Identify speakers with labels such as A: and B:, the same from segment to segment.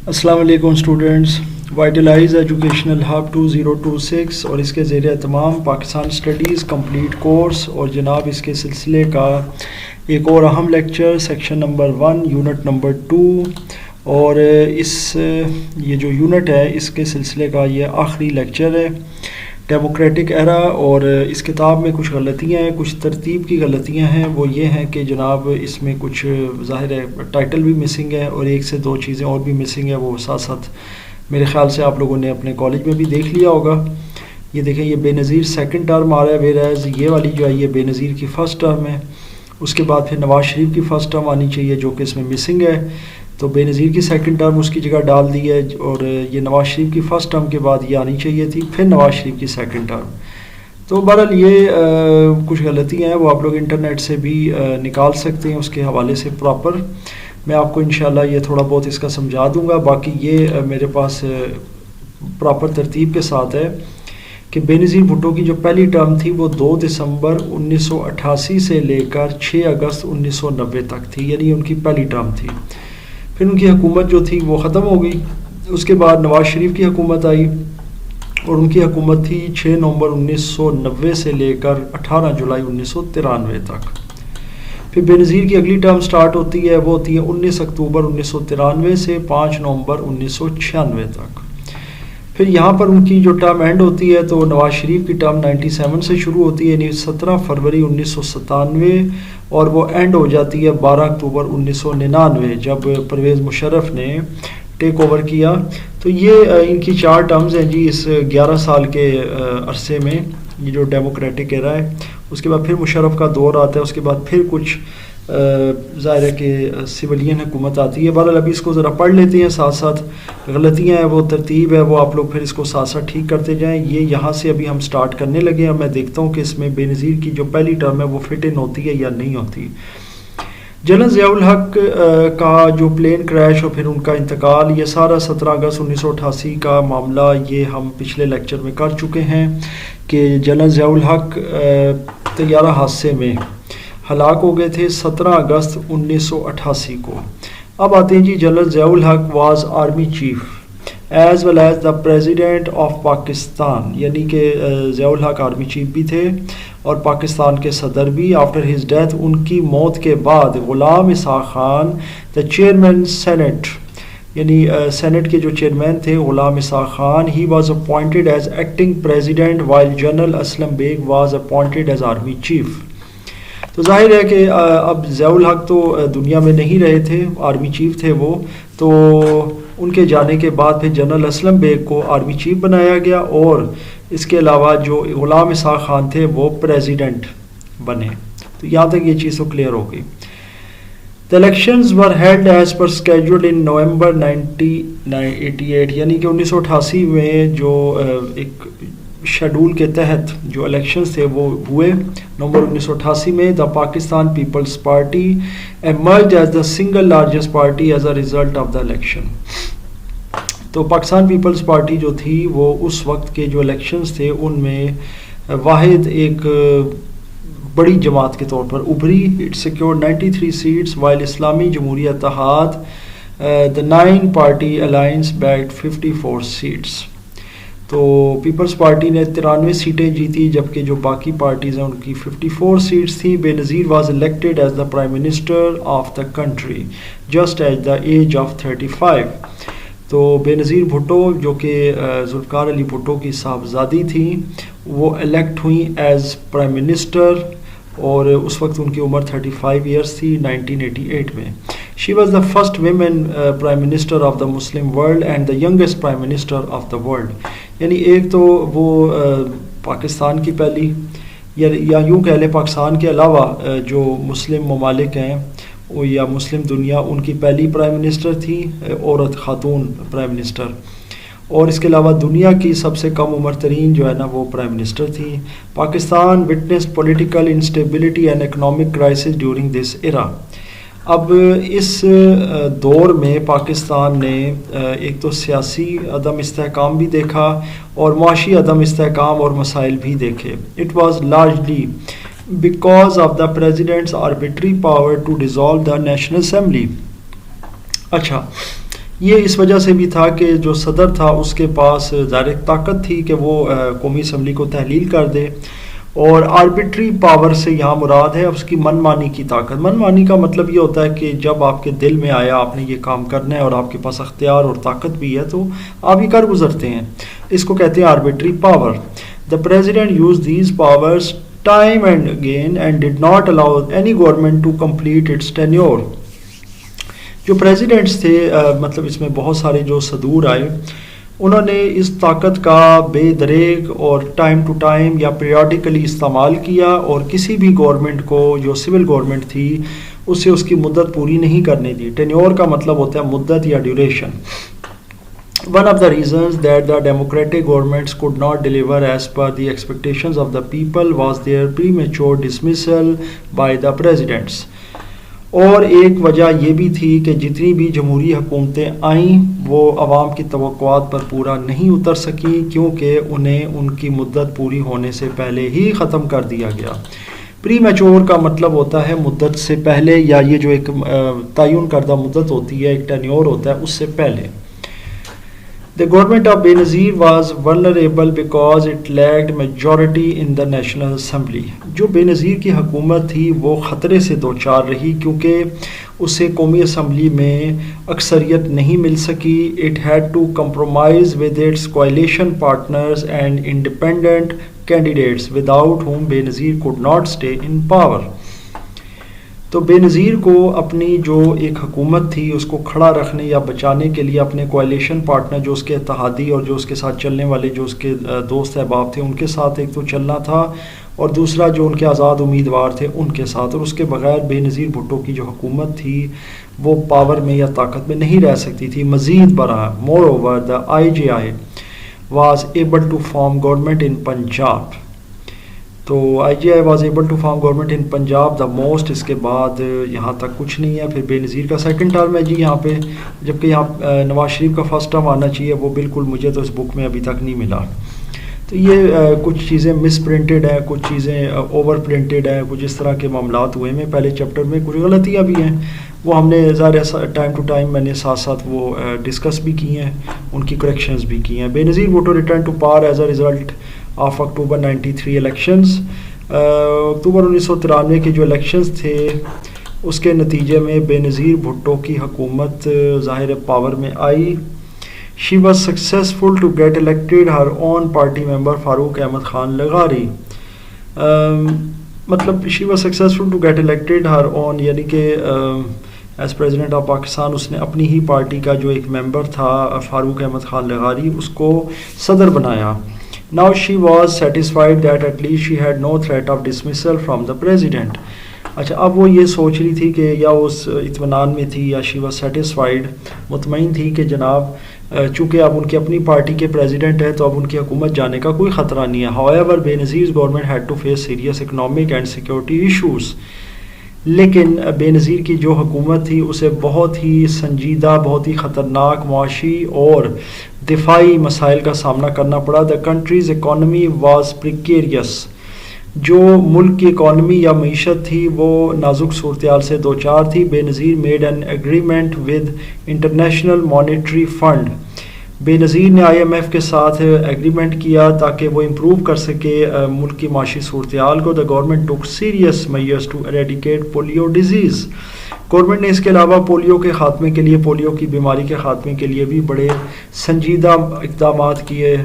A: السلام علیکم students, وائٹلائز educational hub 2026 اور اس کے زیر اہتمام پاکستان اسٹڈیز کمپلیٹ کورس اور جناب اس کے سلسلے کا ایک اور اہم lecture section number 1 unit number 2 اور یہ جو یونٹ ہے اس کے سلسلے کا یہ آخری لیکچر ہے ڈیموکریٹک ایرا۔ اور اس کتاب میں کچھ غلطیاں ہیں، کچھ ترتیب کی غلطیاں ہیں۔ وہ یہ ہیں کہ جناب اس میں کچھ ظاہر ہے ٹائٹل بھی مسنگ ہے اور ایک سے دو چیزیں اور بھی مسنگ ہیں، وہ ساتھ ساتھ میرے خیال سے آپ لوگوں نے اپنے کالج میں بھی دیکھ لیا ہوگا۔ یہ دیکھیں، یہ بے نظیر سیکنڈ ٹرم آ رہا ہے، ویئرز یہ والی جو ہے یہ بے نظیر کی فرسٹ ٹرم ہے۔ اس کے بعد پھر نواز شریف کی فرسٹ ٹرم آنی چاہیے جو کہ اس میں مسنگ ہے، تو بے نظیر کی سیکنڈ ٹرم اس کی جگہ ڈال دی ہے، اور یہ نواز شریف کی فرسٹ ٹرم کے بعد یہ آنی چاہیے تھی، پھر نواز شریف کی سیکنڈ ٹرم۔ تو بہرحال یہ کچھ غلطیاں ہیں، وہ آپ لوگ انٹرنیٹ سے بھی نکال سکتے ہیں اس کے حوالے سے پراپر۔ میں آپ کو انشاءاللہ یہ تھوڑا بہت اس کا سمجھا دوں گا، باقی یہ میرے پاس پراپر ترتیب کے ساتھ ہے کہ بے نظیر بھٹو کی جو پہلی ٹرم تھی وہ 2 دسمبر 1988 سے لے کر 6 اگست 1990 تک تھی، یعنی ان کی پہلی ٹرم تھی۔ پھر ان کی حکومت جو تھی وہ ختم ہو گئی، اس کے بعد نواز شریف کی حکومت آئی اور ان کی حکومت تھی 6 نومبر 1990 سے لے کر 18 جولائی 1993 تک۔ پھر بے نظیر کی اگلی ٹرم سٹارٹ ہوتی ہے، وہ ہوتی ہے 19 اکتوبر 1993 سے 5 نومبر 1996 تک۔ پھر یہاں پر ان کی جو ٹرم اینڈ ہوتی ہے تو نواز شریف کی ٹرم 97 سے شروع ہوتی ہے، یعنی 17 فروری 1997 اور وہ اینڈ ہو جاتی ہے 12 اکتوبر 1999 جب پرویز مشرف نے ٹیک اوور کیا۔ تو یہ ان کی 4 ٹرمز ہیں جی اس 11 سال کے عرصے میں، یہ جو ڈیموکریٹک ایرا ہے۔ اس کے بعد پھر مشرف کا دور آتا ہے، اس کے بعد پھر کچھ ظاہر ہے کہ سویلین حکومت آتی ہے۔ بہرحال ابھی اس کو ذرا پڑھ لیتے ہیں، ساتھ ساتھ غلطیاں ہیں وہ ترتیب ہے وہ آپ لوگ پھر اس کو ساتھ ساتھ ٹھیک کرتے جائیں۔ یہ یہاں سے ابھی ہم سٹارٹ کرنے لگے ہیں، میں دیکھتا ہوں کہ اس میں بے نظیر کی جو پہلی ٹرم ہے وہ فٹ ان ہوتی ہے یا نہیں ہوتی۔ جنرل ضیاء الحق کا جو پلین کریش اور پھر ان کا انتقال، یہ سارا 17 اگست 1988 کا معاملہ یہ ہم پچھلے لیکچر میں کر چکے ہیں کہ جنرل ضیاء الحق طیارہ حادثے میں ہلاک ہو گئے تھے 17 اگست 1988 کو۔ اب آتے ہیں جی، general Zia ul-Haq was army chief as well as the president of Pakistan, یعنی کہ ضیاء الحق آرمی چیف بھی تھے اور پاکستان کے صدر بھی۔ آفٹر ہز ڈیتھ، ان کی موت کے بعد Ghulam Ishaq Khan the chairman senate, یعنی سینٹ کے جو چیئرمین تھے Ghulam Ishaq Khan, he was appointed as acting president while general Aslam Beg was appointed as army chief. تو ظاہر ہے کہ اب ضیاء الحق تو دنیا میں نہیں رہے تھے، آرمی چیف تھے وہ، تو ان کے جانے کے بعد پھر جنرل اسلم بیگ کو آرمی چیف بنایا گیا اور اس کے علاوہ جو غلام اسحاق خان تھے وہ پریزیڈنٹ بنے۔ تو یہاں تک یہ چیز تو کلیئر ہو گئی۔ The elections were held as per scheduled in November 1988، یعنی کہ 1988 میں جو ایک شیڈول کے تحت جو الیکشنز تھے وہ ہوئے نومبر 1988 میں۔ The Pakistan Peoples Party emerged as the single largest party as a result of the election. تو پاکستان پیپلز پارٹی جو تھی وہ اس وقت کے جو الیکشنز تھے ان میں واحد ایک بڑی جماعت کے طور پر ابھری۔ اٹ سیکیورڈ 93 سیٹس وائل اسلامی جمہوریہ اتحاد دا 9 پارٹی الائنس بیگڈ 54 سیٹس۔ تو پیپلز پارٹی نے 93 سیٹیں جیتی جبکہ جو باقی پارٹیز ہیں ان کی 54 سیٹس تھیں۔ Benazir was elected as the prime minister of the country just at the age of 35۔ تو بے نظیر بھٹو جو کہ ذوالفقار علی بھٹو کی صاحبزادی تھیں وہ الیکٹ ہوئیں ایز پرائم منسٹر اور اس وقت ان کی عمر 35 ایئرس تھی 1988 میں۔ She was the first women prime minister of the Muslim world and the youngest prime minister of the world, یعنی ایک تو وہ پاکستان کی پہلی یا یوں کہہ لیں پاکستان کے علاوہ جو مسلم ممالک ہیں یا مسلم دنیا ان کی پہلی پرائم منسٹر تھی، عورت خاتون پرائم منسٹر، اور اس کے علاوہ دنیا کی سب سے کم عمر ترین جو ہے نا وہ پرائم منسٹر تھی۔ Pakistan witnessed political instability and economic crisis during this era. اب اس دور میں پاکستان نے ایک تو سیاسی عدم استحکام بھی دیکھا اور معاشی عدم استحکام اور مسائل بھی دیکھے۔ It was largely because of the president's arbitrary power to dissolve the national assembly. اچھا، یہ اس وجہ سے بھی تھا کہ جو صدر تھا اس کے پاس ظاہر طاقت تھی کہ وہ قومی اسمبلی کو تحلیل کر دے، اور آربیٹری پاور سے یہاں مراد ہے اس کی من مانی کی طاقت۔ من مانی کا مطلب یہ ہوتا ہے کہ جب آپ کے دل میں آیا آپ نے یہ کام کرنا ہے اور آپ کے پاس اختیار اور طاقت بھی ہے تو آپ یہ کر گزرتے ہیں، اس کو کہتے ہیں arbitrary power. The president used these powers time and again and did not allow any government to complete its tenure۔ جو پریزیڈنٹس تھے مطلب اس میں بہت سارے جو صدور آئے، انہوں نے اس طاقت کا بے دریغ اور ٹائم ٹو ٹائم یا پیریوڈیکلی استعمال کیا، اور کسی بھی گورنمنٹ کو جو سول گورنمنٹ تھی اسے اس کی مدت پوری نہیں کرنے دی۔ ٹینیور کا مطلب ہوتا ہے مدت یا duration. One of the reasons that the democratic governments could not deliver as per the expectations of the people was their premature dismissal by the presidents۔ اور ایک وجہ یہ بھی تھی کہ جتنی بھی جمہوری حکومتیں آئیں وہ عوام کی توقعات پر پورا نہیں اتر سکیں، کیونکہ انہیں ان کی مدت پوری ہونے سے پہلے ہی ختم کر دیا گیا۔ پری میچور کا مطلب ہوتا ہے مدت سے پہلے، یا یہ جو ایک تعین کردہ مدت ہوتی ہے، ایک ٹینیور ہوتا ہے، اس سے پہلے۔ The government of Benazir was vulnerable because it lacked majority in the National Assembly۔ جو بے نظیر کی حکومت تھی وہ خطرے سے دوچار رہی کیونکہ اسے قومی اسمبلی میں اکثریت نہیں مل سکی۔ It had to compromise with its coalition partners and independent candidates without whom Benazir could not stay in power۔ تو بے نظیر کو اپنی جو ایک حکومت تھی اس کو کھڑا رکھنے یا بچانے کے لیے اپنے کوائلیشن پارٹنر جو اس کے اتحادی اور جو اس کے ساتھ چلنے والے جو اس کے دوست احباب تھے ان کے ساتھ ایک تو چلنا تھا، اور دوسرا جو ان کے آزاد امیدوار تھے ان کے ساتھ، اور اس کے بغیر بے نظیر بھٹو کی جو حکومت تھی وہ پاور میں یا طاقت میں نہیں رہ سکتی تھی۔ مزید برآں moreover the IJI was able to form government in Punjab. تو IJI was able to form government in Punjab the most. اس کے بعد یہاں تک کچھ نہیں ہے۔ پھر بے نظیر کا سیکنڈ ٹرم ہے جی یہاں پہ، جبکہ یہاں نواز شریف کا فرسٹ ٹرم آنا چاہیے، وہ بالکل مجھے تو اس بک میں ابھی تک نہیں ملا۔ تو یہ کچھ چیزیں مس پرنٹڈ ہیں، کچھ چیزیں اوور پرنٹڈ ہیں، کچھ اس طرح کے معاملات ہوئے ہیں پہلے چیپٹر میں، کچھ غلطیاں بھی ہیں، وہ ہم نے ظاہر ٹائم ٹو ٹائم میں نے ساتھ ساتھ وہ ڈسکس بھی کی ہیں، ان کی کریکشنز بھی کی ہیں۔ Benazir Bhutto return to power as a result of October 93 elections. October 1993 کے جو الیکشنز تھے اس کے نتیجے میں بے نظیر بھٹو کی حکومت ظاہر پاور میں آئی۔ She was successful to get elected her own party member فاروق احمد خان لغاری۔ مطلب she was successful to get elected her own، یعنی کہ ایز پریزیڈنٹ آف پاکستان اس نے اپنی ہی پارٹی کا جو ایک ممبر تھا فاروق احمد خان لغاری اس کو صدر بنایا۔ Now she was satisfied that at least she had no threat of dismissal from the president۔ اچھا اب وہ یہ سوچ رہی تھی کہ یا اس اطمینان میں تھی یا she was satisfied، مطمئن تھی کہ جناب چونکہ اب ان کی اپنی پارٹی کے پریزیڈنٹ ہیں تو اب ان کی حکومت جانے کا کوئی خطرہ نہیں ہے۔ However, Benazir's government had to face serious economic and security issues۔ لیکن بے نظیر کی جو حکومت تھی اسے بہت ہی سنجیدہ، بہت ہی خطرناک معاشی اور دفاعی مسائل کا سامنا کرنا پڑا۔ The country's economy was precarious۔ جو ملک کی اکانومی یا معیشت تھی وہ نازک صورتحال سے دوچار تھی۔ Benazir made an agreement with international monetary fund. Benazir نے IMF کے ساتھ ایگریمنٹ کیا تاکہ وہ امپروو کر سکے ملک کی معاشی صورتحال کو۔ The government took serious measures to eradicate polio disease۔ Government نے اس کے علاوہ پولیو کے خاتمے کے لیے، پولیو کی بیماری کے خاتمے کے لیے بھی بڑے سنجیدہ اقدامات کیے۔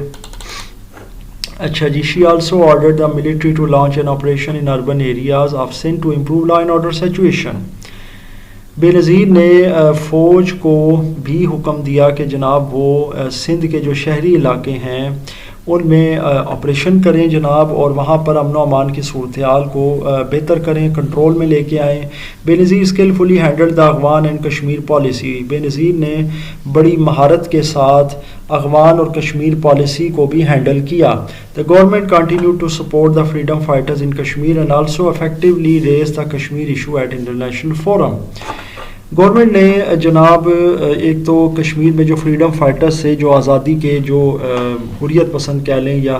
A: اچھا جی، she also ordered the military to launch an operation in urban areas of Sindh to improve law and order situation۔ بے نظیر نے فوج کو بھی حکم دیا کہ جناب وہ سندھ کے جو شہری علاقے ہیں ان میں آپریشن کریں جناب، اور وہاں پر امن و امان کی صورتحال کو بہتر کریں، کنٹرول میں لے کے آئیں۔ Benazir skillfully handle the Afghan and Kashmir policy. Benazir نے بڑی مہارت کے ساتھ اغوان اور کشمیر پالیسی کو بھی ہینڈل کیا۔ The government continued to support the freedom fighters in Kashmir and also effectively raised the Kashmir issue at international forum۔ Government نے جناب ایک تو کشمیر میں جو فریڈم فائٹرز تھے، جو آزادی کے جو حریت پسند کہہ لیں یا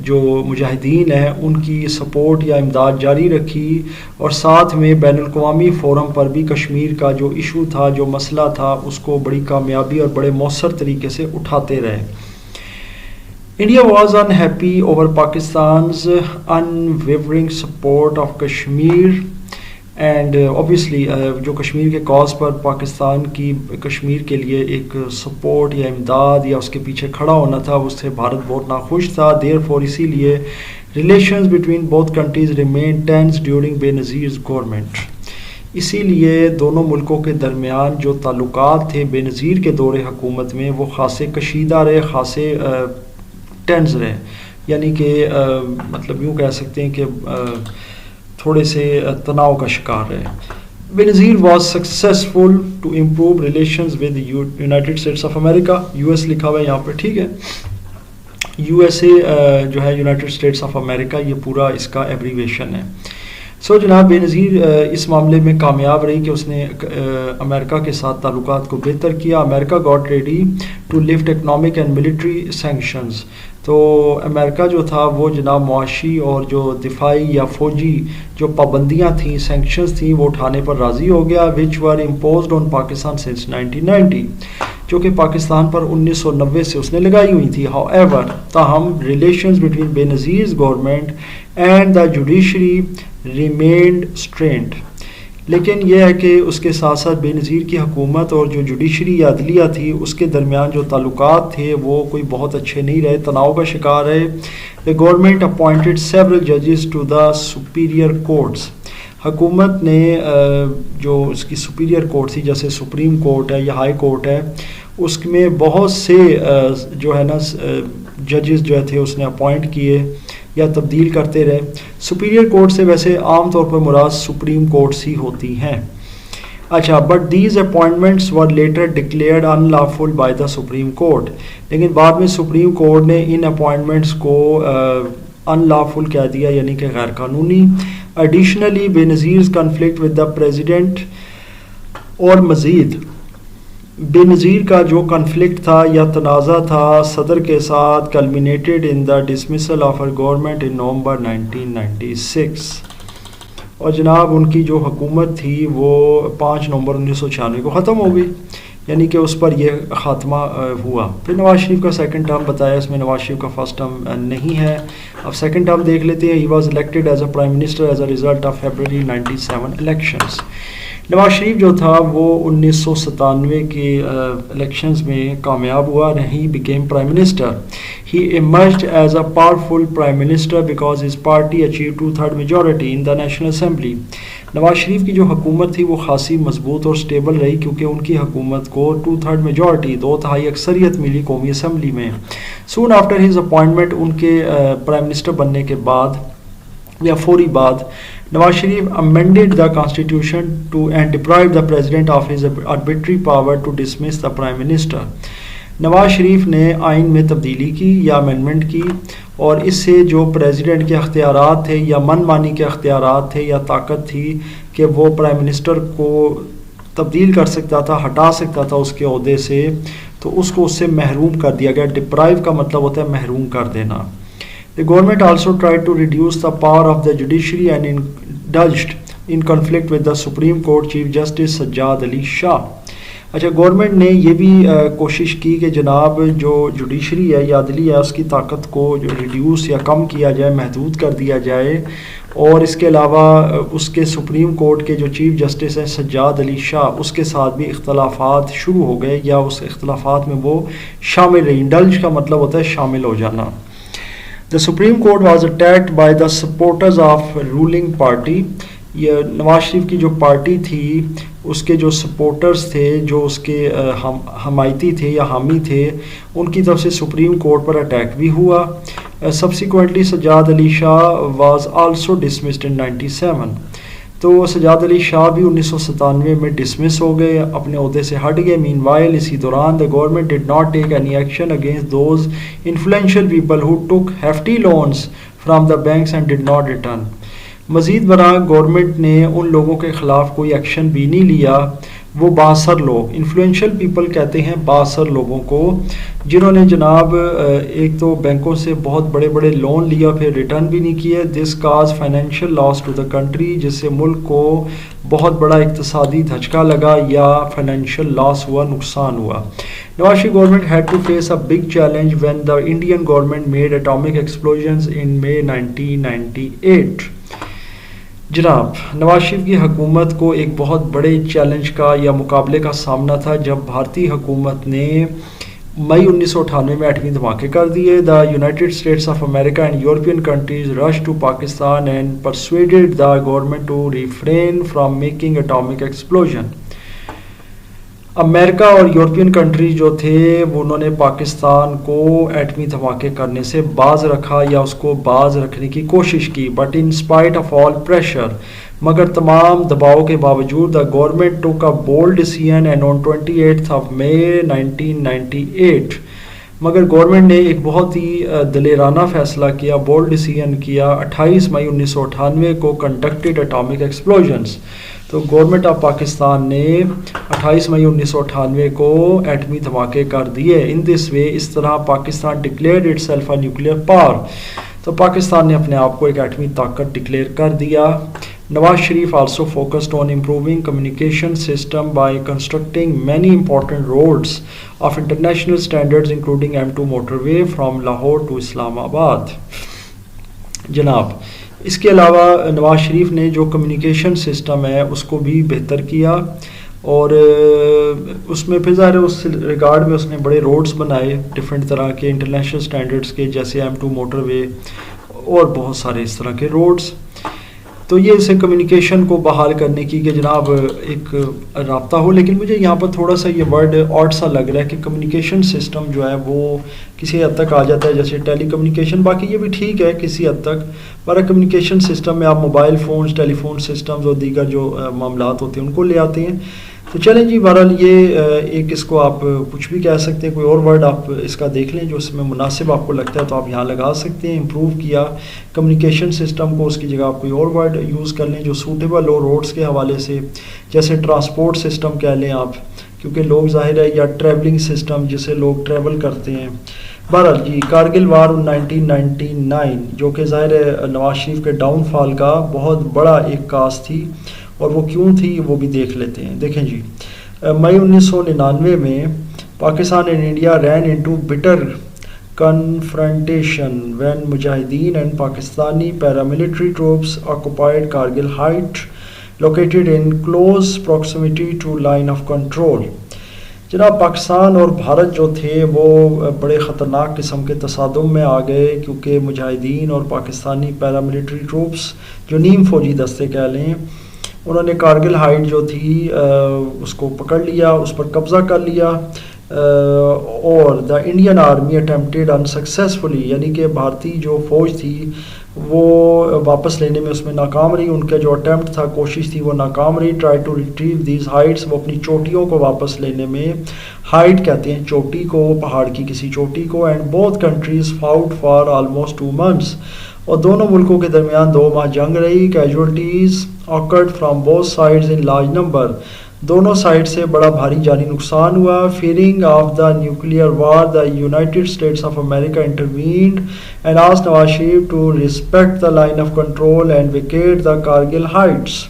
A: جو مجاہدین ہیں، ان کی سپورٹ یا امداد جاری رکھی، اور ساتھ میں بین الاقوامی فورم پر بھی کشمیر کا جو ایشو تھا، جو مسئلہ تھا، اس کو بڑی کامیابی اور بڑے مؤثر طریقے سے اٹھاتے رہے۔ India was unhappy over Pakistan's unwavering support of Kashmir and obviously جو کشمیر کے کاز پر پاکستان کی کشمیر کے لیے ایک سپورٹ یا امداد یا اس کے پیچھے کھڑا ہونا تھا، اس سے بھارت بہت ناخوش تھا۔ therefore اسی لیے relations between both countries remain tense during Benazir's government, اسی لیے دونوں ملکوں کے درمیان جو تعلقات تھے بے نظیر کے دور حکومت میں وہ خاصے کشیدہ رہے، خاصے ٹینس رہے، یعنی کہ مطلب یوں کہہ سکتے ہیں کہ تھوڑے سے تناؤ کا شکار ہے۔ Benazir was successful to improve relations with United States of America, U S لکھا ہوا ہے یہاں پہ، ٹھیک ہے، یو ایس اے جو ہے یونائٹیڈ اسٹیٹس آف امریکہ، یہ پورا اس کا ایبریویشن ہے۔ سو جناب بینظیر اس معاملے میں کامیاب رہی کہ اس نے امریکہ کے ساتھ تعلقات کو بہتر کیا۔ America got ready to lift economic and military sanctions, تو امریکہ جو تھا وہ جناب معاشی اور جو دفاعی یا فوجی جو پابندیاں تھیں، سینکشنز تھیں، وہ اٹھانے پر راضی ہو گیا، وچ ور امپوزڈ آن پاکستان سنس 1990، جو کہ پاکستان پر 1990 سے اس نے لگائی ہوئی تھی۔ ہاؤ ایور، تاہم relations between Benazir's government and the judiciary remained strained, لیکن یہ ہے کہ اس کے ساتھ ساتھ بے نظیر کی حکومت اور جو جوڈیشری یا عدلیہ تھی اس کے درمیان جو تعلقات تھے وہ کوئی بہت اچھے نہیں رہے، تناؤ کا شکار رہے۔ The government appointed several judges to the superior courts، حکومت نے جو اس کی سپیریئر کورٹ تھی، جیسے سپریم کورٹ ہے یا ہائی کورٹ ہے، اس میں بہت سے جو ہے نا ججز جو تھے اس نے اپوائنٹ کیے یا تبدیل کرتے رہے۔ سپیریئر کورٹ سے ویسے عام طور پر مراد سپریم کورٹس ہی ہوتی ہیں۔ اچھا، but these appointments were later declared unlawful by the supreme court, لیکن بعد میں سپریم کورٹ نے ان اپوائنٹمنٹس کو ان لافل کہہ دیا، یعنی کہ غیر قانونی۔ ایڈیشنلی بے نظیر's کنفلکٹ ود دا پریزیڈنٹ، اور مزید بے نظیر کا جو کنفلکٹ تھا یا تنازع تھا صدر کے ساتھ، کلمینیٹڈ ان دا ڈسمسل آف ہر گورنمنٹ ان نومبر 1996، اور جناب ان کی جو حکومت تھی وہ 5 نومبر 1996 کو ختم ہو گئی، یعنی کہ اس پر یہ خاتمہ ہوا۔ پھر نواز شریف کا سیکنڈ ٹرم بتایا، اس میں نواز شریف کا فرسٹ ٹرم نہیں ہے۔ اب سیکنڈ ٹرم دیکھ لیتے ہیں۔ He was elected as a prime minister as a result of February 97 elections. Nawaz Sharif جو تھا وہ 1997 کے الیکشنز میں کامیاب ہوا، he became prime minister. He emerged as a powerful prime minister because his party achieve 2/3 majority in the national assembly. Nawaz Sharif کی جو حکومت تھی وہ خاصی مضبوط اور سٹیبل رہی، کیونکہ ان کی حکومت کو 2/3 میجورٹی، 2/3 اکثریت ملی قومی اسمبلی میں۔ سون آفٹر ہز اپوائنٹمنٹ، ان کے پرائم منسٹر بننے کے بعد یا فوری بعد، Nawaz Sharif amended the constitution to and deprived the president of his arbitrary power to dismiss the prime minister۔ نواز شریف نے آئین میں تبدیلی کی یا امینڈمنٹ کی، اور اس سے جو پریزیڈنٹ کے اختیارات تھے یا من مانی کے اختیارات تھے یا طاقت تھی کہ وہ پرائم منسٹر کو تبدیل کر سکتا تھا، ہٹا سکتا تھا اس کے عہدے سے، تو اس کو اس سے محروم کر دیا گیا۔ ڈپرائیو کا مطلب ہوتا ہے محروم کر دینا۔ The government also tried to reduce the power of the judiciary and indulged in conflict with the Supreme Court Chief Justice Sajjad Ali Shah۔ اچھا، گورنمنٹ نے یہ بھی کوشش کی کہ جناب جو جوڈیشری ہے یا عدلیہ ہے اس کی طاقت کو جو ریڈیوس یا کم کیا جائے، محدود کر دیا جائے، اور اس کے علاوہ اس کے سپریم کورٹ کے جو چیف جسٹس ہیں سجاد علی شاہ، اس کے ساتھ بھی اختلافات شروع ہو گئے یا اس اختلافات میں وہ شامل رہی۔ انڈلج کا مطلب ہوتا ہے شامل ہو جانا۔ The Supreme Court was attacked by the supporters of ruling party۔ یہ نواز شریف کی جو پارٹی تھی اس کے جو سپورٹرز تھے، جو اس کے حمایتی تھے یا حامی تھے، ان کی طرف سے سپریم کورٹ پر اٹیک بھی ہوا۔ Subsequently Sajjad Ali Shah was also dismissed in 97۔ تو سجاد علی شاہ بھی 1997 میں ڈسمس ہو گئے، اپنے عہدے سے ہٹ گئے۔ مین وائل، اسی دوران the government did not take any action against those influential people who took hefty loans from the banks and did not return۔ مزید برآں گورنمنٹ نے ان لوگوں کے خلاف کوئی ایکشن بھی نہیں لیا وہ بااثر لوگ، انفلوئنشل پیپل کہتے ہیں بااثر لوگوں کو، جنہوں نے جناب ایک تو بینکوں سے بہت بڑے بڑے لون لیا پھر ریٹرن بھی نہیں کیے. This caused financial loss to the country, جس سے ملک کو بہت بڑا اقتصادی دھچکا لگا یا فائنینشیل لاس ہوا، نقصان ہوا. Nawaz Sharif government had to face a big challenge when the Indian government made atomic explosions in May 1998. جناب نواز شریف کی حکومت کو ایک بہت بڑے چیلنج کا یا مقابلے کا سامنا تھا جب بھارتی حکومت نے مئی 1998 میں ایٹمی دھماکے کر دیے. The United States of America and European countries rush to Pakistan and persuaded the government to refrain from making atomic explosion. America اور یورپین کنٹری جو تھے وہ انہوں نے پاکستان کو ایٹمی دھماکے کرنے سے باز رکھا یا اس کو باز رکھنے کی کوشش کی. But in spite of all pressure, مگر تمام دباؤ کے باوجود دا گورنمنٹ ٹوک اے بولڈ ڈیسیژن اینڈ آن 28 مئی 1998 مگر گورنمنٹ نے ایک بہت ہی دلیرانہ فیصلہ کیا، بولڈ ڈیسیژن کیا 28 مئی 1998 کو کنڈکٹڈ اٹامک ایکسپلوژنس. تو گورنمنٹ آف پاکستان نے 28 مئی 1998 کو ایٹمی دھماکے کر دیے. ان دس وے، اس طرح Pakistan declared it self a nuclear power. تو پاکستان نے اپنے آپ کو ایک ایٹمی طاقت ڈکلیئر کر دیا. Nawaz Sharif also focused on improving communication system by constructing many important roads of international standards including M2 motorway from Lahore to Islamabad. جناب اس کے علاوہ نواز شریف نے جو کمیونیکیشن سسٹم ہے اس کو بھی بہتر کیا، اور اس میں پھر ظاہر اس ریگارڈ میں اس نے بڑے روڈز بنائے ڈفرینٹ طرح کے انٹرنیشنل سٹینڈرڈز کے، جیسے M2 موٹر وے اور بہت سارے اس طرح کے روڈز. تو یہ اسے کمیونیکیشن کو بحال کرنے کی کہ جناب ایک رابطہ ہو. لیکن مجھے یہاں پر تھوڑا سا یہ ورڈ آڈ سا لگ رہا ہے کہ کمیونیکیشن سسٹم جو ہے وہ کسی حد تک آ جاتا ہے جیسے ٹیلی کمیونیکیشن. باقی یہ بھی ٹھیک ہے کسی حد تک، پر کمیونیکیشن سسٹم میں آپ موبائل فونز، ٹیلی فون سسٹمز اور دیگر جو معاملات ہوتے ہیں ان کو لے آتے ہیں. تو چلیں جی، بہرحال یہ ایک اس کو آپ کچھ بھی کہہ سکتے ہیں، کوئی اور ورڈ آپ اس کا دیکھ لیں جو اس میں مناسب آپ کو لگتا ہے تو آپ یہاں لگا سکتے ہیں. امپروو کیا کمیونیکیشن سسٹم کو، اس کی جگہ آپ کوئی اور ورڈ یوز کر لیں جو سوٹیبل ہو روڈز کے حوالے سے، جیسے ٹرانسپورٹ سسٹم کہہ لیں آپ، کیونکہ لوگ ظاہر ہے، یا ٹریولنگ سسٹم جسے لوگ ٹریول کرتے ہیں. بہرحال جی، کارگل وار 1999 جو کہ ظاہر ہے نواز شریف کے ڈاؤن فال کا بہت بڑا ایک کاز تھی، اور وہ کیوں تھی وہ بھی دیکھ لیتے ہیں. دیکھیں جی، مئی 1999 میں Pakistan and India ran into bitter confrontation when مجاہدین and Pakistani paramilitary troops occupied Kargil height located in close proximity to line of control. جناب پاکستان اور بھارت جو تھے وہ بڑے خطرناک قسم کے تصادم میں آ گئے، کیونکہ مجاہدین اور پاکستانی پیراملٹری ٹروپس جو نیم فوجی دستے کہہ لیں، انہوں نے کارگل ہائٹ جو تھی اس کو پکڑ لیا، اس پر قبضہ کر لیا، اور دا انڈین آرمی اٹیمپٹیڈ انسکسیسفلی، یعنی کہ بھارتی جو فوج تھی وہ واپس لینے میں اس میں ناکام رہی. ان کا جو اٹیمپٹ تھا، کوشش تھی، وہ ناکام رہی. Try to retrieve these heights, وہ اپنی چوٹیوں کو واپس لینے میں، ہائٹ کہتے ہیں چوٹی کو، پہاڑ کی کسی چوٹی کو. And both countries fought for almost 2 months، اور دونوں ملکوں کے درمیان 2 ماہ جنگ رہی. Casualties occurred from both sides in large number، دونوں سائڈ سے بڑا بھاری جانی نقصان ہوا. Fearing of the nuclear war, the United States of America intervened and asked Nawaz Sharif to respect the line of control and vacate the Kargil heights.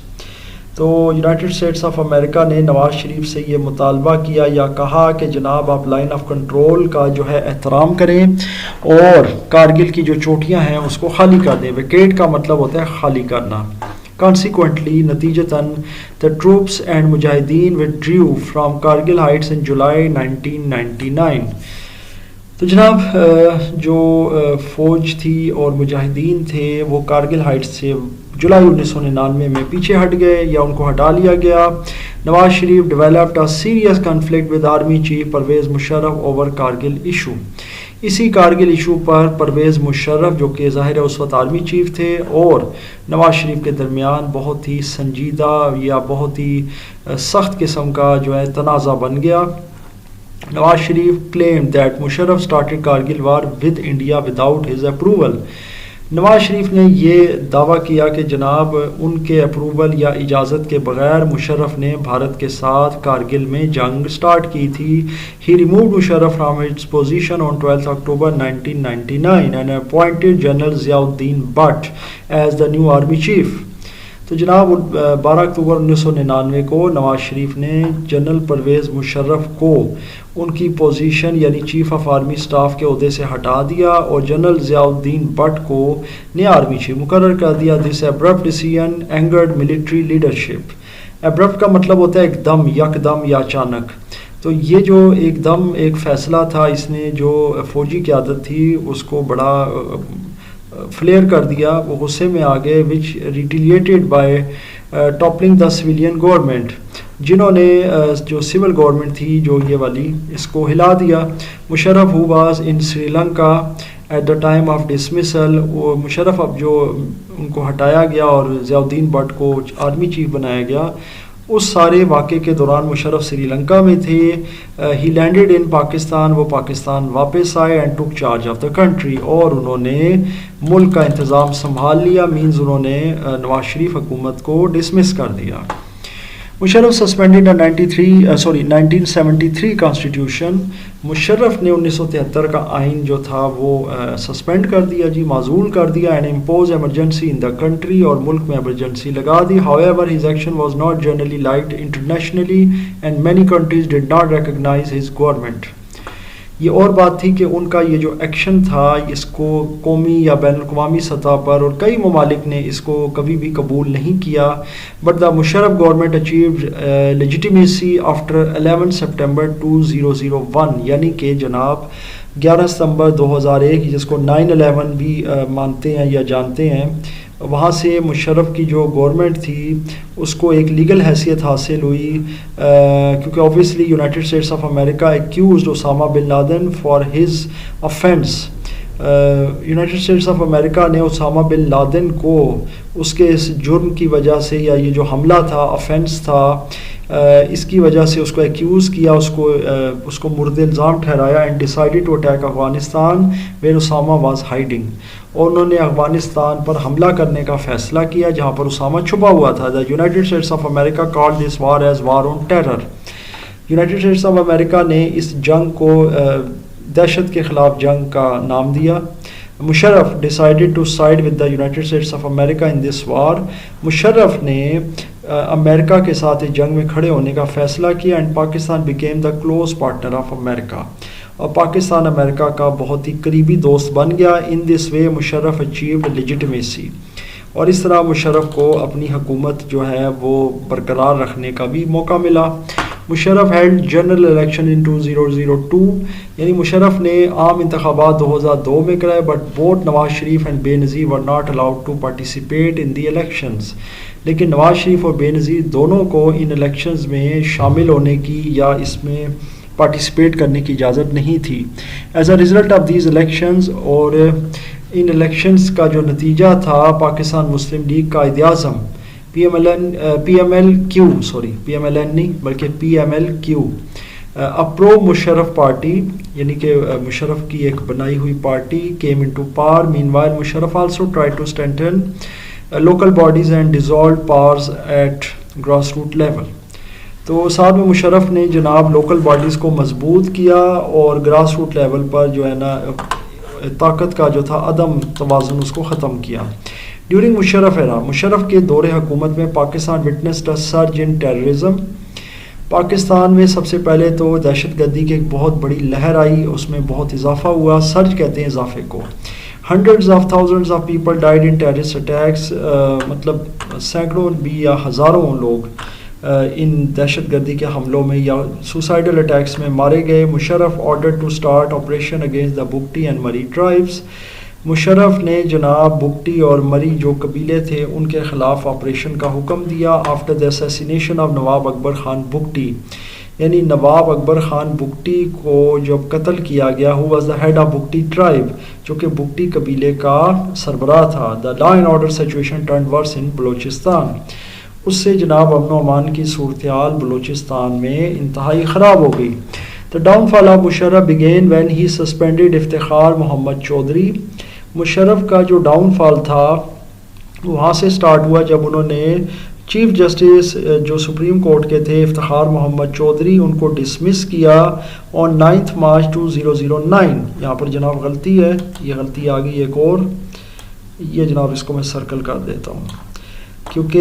A: تو United States of America نے نواز شریف سے یہ مطالبہ کیا یا کہا کہ جناب آپ لائن آف کنٹرول کا جو ہے احترام کریں اور کارگل کی جو چوٹیاں ہیں اس کو خالی کر دیں. ویکیٹ کا مطلب ہوتا ہے خالی کرنا. Consequently، نتیجتاً the troops and مجاہدین withdrew from Kargil heights in July 1999. تو جناب جو فوج تھی اور مجاہدین تھے وہ کارگل ہائٹس سے جولائی 1999 میں پیچھے ہٹ گئے یا ان کو ہٹا لیا گیا. Nawaz Sharif developed a serious conflict with Army Chief Pervez Musharraf over Kargil issue. اسی کارگل ایشو پر پرویز مشرف جو کہ ظاہر ہے اس وقت آرمی چیف تھے اور نواز شریف کے درمیان بہت ہی سنجیدہ یا بہت ہی سخت قسم کا جو ہے تنازع بن گیا. نواز شریف claimed that Musharraf started Kargil war with India without his approval. نواز شریف نے یہ دعویٰ کیا کہ جناب ان کے اپروول یا اجازت کے بغیر مشرف نے بھارت کے ساتھ کارگل میں جنگ سٹارٹ کی تھی. He removed Musharraf from its position on 12 October 1999 and appointed General Ziauddin Butt as the new army chief. تو جناب 12 اکتوبر 1999 کو نواز شریف نے جنرل پرویز مشرف کو ان کی پوزیشن یعنی چیف آف آرمی سٹاف کے عہدے سے ہٹا دیا اور جنرل ضیاء الدین بٹ کو نیا آرمی چیف مقرر کر دیا. دس ایبرپٹ ڈیسیژن اینگرڈ ملٹری لیڈرشپ. ایبرپٹ کا مطلب ہوتا ہے ایک دم، یک دم یا اچانک. تو یہ جو ایک دم ایک فیصلہ تھا، اس نے جو فوجی قیادت تھی اس کو بڑا فلیئر کر دیا. وہ غصے میں آ گئے وچ ریٹیلیٹڈ بائی ٹاپلنگ دا سویلین گورنمنٹ، جنہوں نے جو سول گورنمنٹ تھی جو یہ والی اس کو ہلا دیا. Musharraf who was in Sri Lanka at the time of dismissal. وہ مشرف اب جو ان کو ہٹایا گیا اور ضیاء الدین بٹ کو آرمی چیف بنایا گیا، اس سارے واقعے کے دوران مشرف سری لنکا میں تھے. ہی لینڈڈ ان پاکستان. وہ پاکستان واپس آئے and took charge of the country, اور انہوں نے ملک کا انتظام سنبھال لیا. مینز انہوں نے نواز شریف حکومت کو ڈسمس کر دیا. Musharraf suspended 1973 constitution. مشرف نے 1973 کا آئین جو تھا وہ سسپینڈ کر دیا جی، معزول کر دیا. And impose emergency in the country, اور ملک میں ایمرجنسی لگا دی. However his action was not generally liked internationally and many countries did not recognise his government. یہ اور بات تھی کہ ان کا یہ جو ایکشن تھا اس کو قومی یا بین الاقوامی سطح پر اور کئی ممالک نے اس کو کبھی بھی قبول نہیں کیا. But the Musharraf government achieved legitimacy after 11 September 2001، یعنی کہ جناب 11 ستمبر 2001 جس کو 9/11 بھی مانتے ہیں یا جانتے ہیں، وہاں سے مشرف کی جو گورنمنٹ تھی اس کو ایک لیگل حیثیت حاصل ہوئی، کیونکہ obviously United States of America accused Osama bin Laden for his offence. United States of America نے اسامہ بن لادن کو اس کے اس جرم کی وجہ سے، یا یہ جو حملہ تھا آفینس تھا، اس کی وجہ سے اس کو ایکیوز کیا، اس کو مورد الزام ٹھہرایا. And decided to attack Afghanistan where Osama was hiding. اور انہوں نے افغانستان پر حملہ کرنے کا فیصلہ کیا جہاں پر اسامہ چھپا ہوا تھا. The United States of America called this war as war on terror. United States of America نے اس جنگ کو دہشت کے خلاف جنگ کا نام دیا. Musharraf decided to side with the United States of America in this war. Musharraf نے امریکہ کے ساتھ اس جنگ میں کھڑے ہونے کا فیصلہ کیا. And Pakistan became the close partner of America, اور پاکستان امریکہ کا بہت ہی قریبی دوست بن گیا. ان دس وے مشرف اچیوڈ لیجیٹیمیسی، اور اس طرح مشرف کو اپنی حکومت جو ہے وہ برقرار رکھنے کا بھی موقع ملا. Musharraf held general election in 2002، یعنی مشرف نے عام انتخابات 2002 میں کرائے. But both Nawaz Sharif and Benazir were not allowed to participate in the elections. لیکن نواز شریف اور بے نظیر دونوں کو ان الیکشنز میں شامل ہونے کی یا اس میں پارٹیسپیٹ کرنے کی اجازت نہیں تھی. As a result of these elections, اور ان الیکشنز کا جو نتیجہ تھا، پاکستان مسلم لیگ کا Quaid Azam P M L Q pro Musharraf party, یعنی کہ مشرف کی ایک بنائی ہوئی party came into power. Meanwhile Musharraf also try to strengthen local bodies and dissolved powers at grassroots level. تو ساتھ میں مشرف نے جناب لوکل باڈیز کو مضبوط کیا اور گراس روٹ لیول پر جو ہے نا طاقت کا جو تھا عدم توازن اس کو ختم کیا. ڈیورنگ مشرف ایرا، مشرف کے دور حکومت میں پاکستان وٹنسڈ اے سرج ان ٹیررزم. پاکستان میں سب سے پہلے تو دہشت گردی کی ایک بہت بڑی لہر آئی، اس میں بہت اضافہ ہوا. سرج کہتے ہیں اضافے کو. Hundreds of thousands of people died in terrorist attacks, مطلب سینکڑوں بھی یا ہزاروں لوگ ان دہشت گردی کے حملوں میں یا سوسائڈل اٹیکس میں مارے گئے. Musharraf order to start operation against the Bugti and Marri tribes. Musharraf نے جناب بگٹی اور مری جو قبیلے تھے ان کے خلاف آپریشن کا حکم دیا. آفٹر دا اسیسینیشن آف نواب اکبر خان بگٹی، یعنی نواب اکبر خان بگٹی کو جب قتل کیا گیا، he was the head of Bugti tribe, جو کہ بگٹی قبیلے کا سربراہ تھا. The law and order situation turned worse in Balochistan. اس سے جناب امن و امان کی صورتحال بلوچستان میں انتہائی خراب ہو گئی. The downfall of Musharraf began when he suspended Iftikhar Muhammad Chaudhry. Musharraf کا جو ڈاؤن فال تھا وہاں سے سٹارٹ ہوا جب انہوں نے چیف جسٹس جو سپریم کورٹ کے تھے افتخار محمد چودھری ان کو ڈسمس کیا آن 9 مارچ 2009. یہاں پر جناب غلطی ہے, یہ غلطی آ گئی ایک اور, یہ جناب اس کو میں سرکل کر دیتا ہوں کیونکہ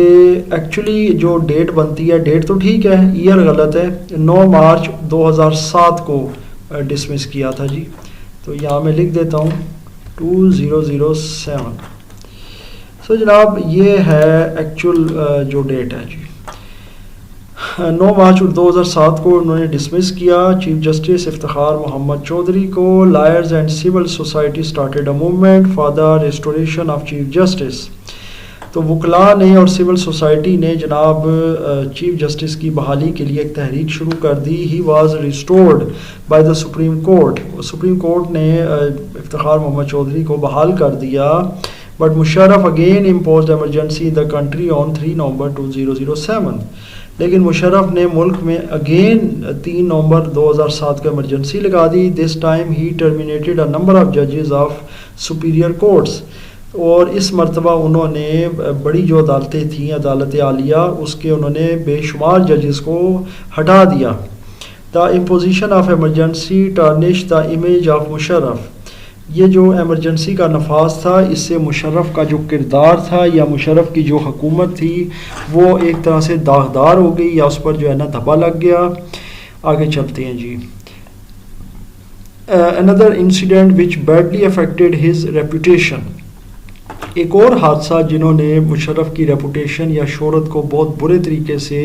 A: ایکچولی جو ڈیٹ بنتی ہے, ڈیٹ تو ٹھیک ہے, ایئر غلط ہے, 9 مارچ 2007 کو ڈسمس کیا تھا جی. تو یہاں میں لکھ دیتا ہوں 2007. سو جناب یہ ہے ایکچول جو ڈیٹ ہے جی. 9 مارچ 2007 کو انہوں نے ڈسمس کیا چیف جسٹس افتخار محمد چودھری کو. Lawyers and civil society started a movement for the restoration of chief justice. تو وکلاء نے اور سول سوسائٹی نے جناب چیف جسٹس کی بحالی کے لیے ایک تحریک شروع کر دی. He was restored by the supreme court. Supreme court نے افتخار محمد چودھری کو بحال کر دیا. But Musharraf again imposed emergency in the country on 3 November 2007. لیکن مشرف نے ملک میں اگین 3 نومبر 2007 کو ایمرجنسی لگا دی. This time he terminated a number of ججز آف سپیریئر کورٹس. اور اس مرتبہ انہوں نے بڑی جو عدالتیں تھیں عدالت عالیہ اس کے انہوں نے بے شمار ججز کو ہٹا دیا. The imposition of emergency tarnish the image of Musharraf. یہ جو ایمرجنسی کا نفاذ تھا اس سے مشرف کا جو کردار تھا یا مشرف کی جو حکومت تھی وہ ایک طرح سے داغدار ہو گئی یا اس پر جو ہے نا دھبا لگ گیا. آگے چلتے ہیں جی. another incident which badly affected his reputation. ایک اور حادثہ جنہوں نے مشرف کی ریپوٹیشن یا شہرت کو بہت برے طریقے سے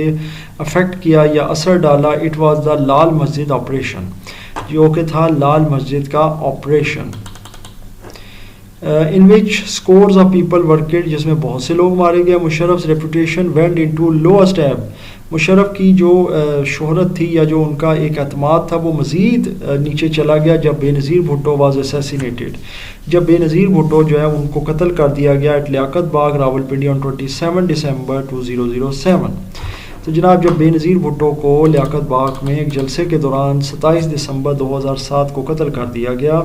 A: افیکٹ کیا یا اثر ڈالا, it was the Lal Masjid operation, جو کہ تھا لال مسجد کا operation. in which scores of people were killed, جس میں بہت سے لوگ مارے گئے. مشرف's reputation went into lowest ebb. Musharraf کی جو شہرت تھی یا جو ان کا ایک اعتماد تھا وہ مزید نیچے چلا گیا جب بے نظیر بھٹو واز assassinated. جب بے نظیر بھٹو جو ہے ان کو قتل کر دیا گیا at Liaquat Bagh Rawalpindi on 27 دسمبر 2007. تو جناب جب بے نظیر بھٹو کو لیاقت باغ میں ایک جلسے کے دوران 27 دسمبر 2007 کو قتل کر دیا گیا.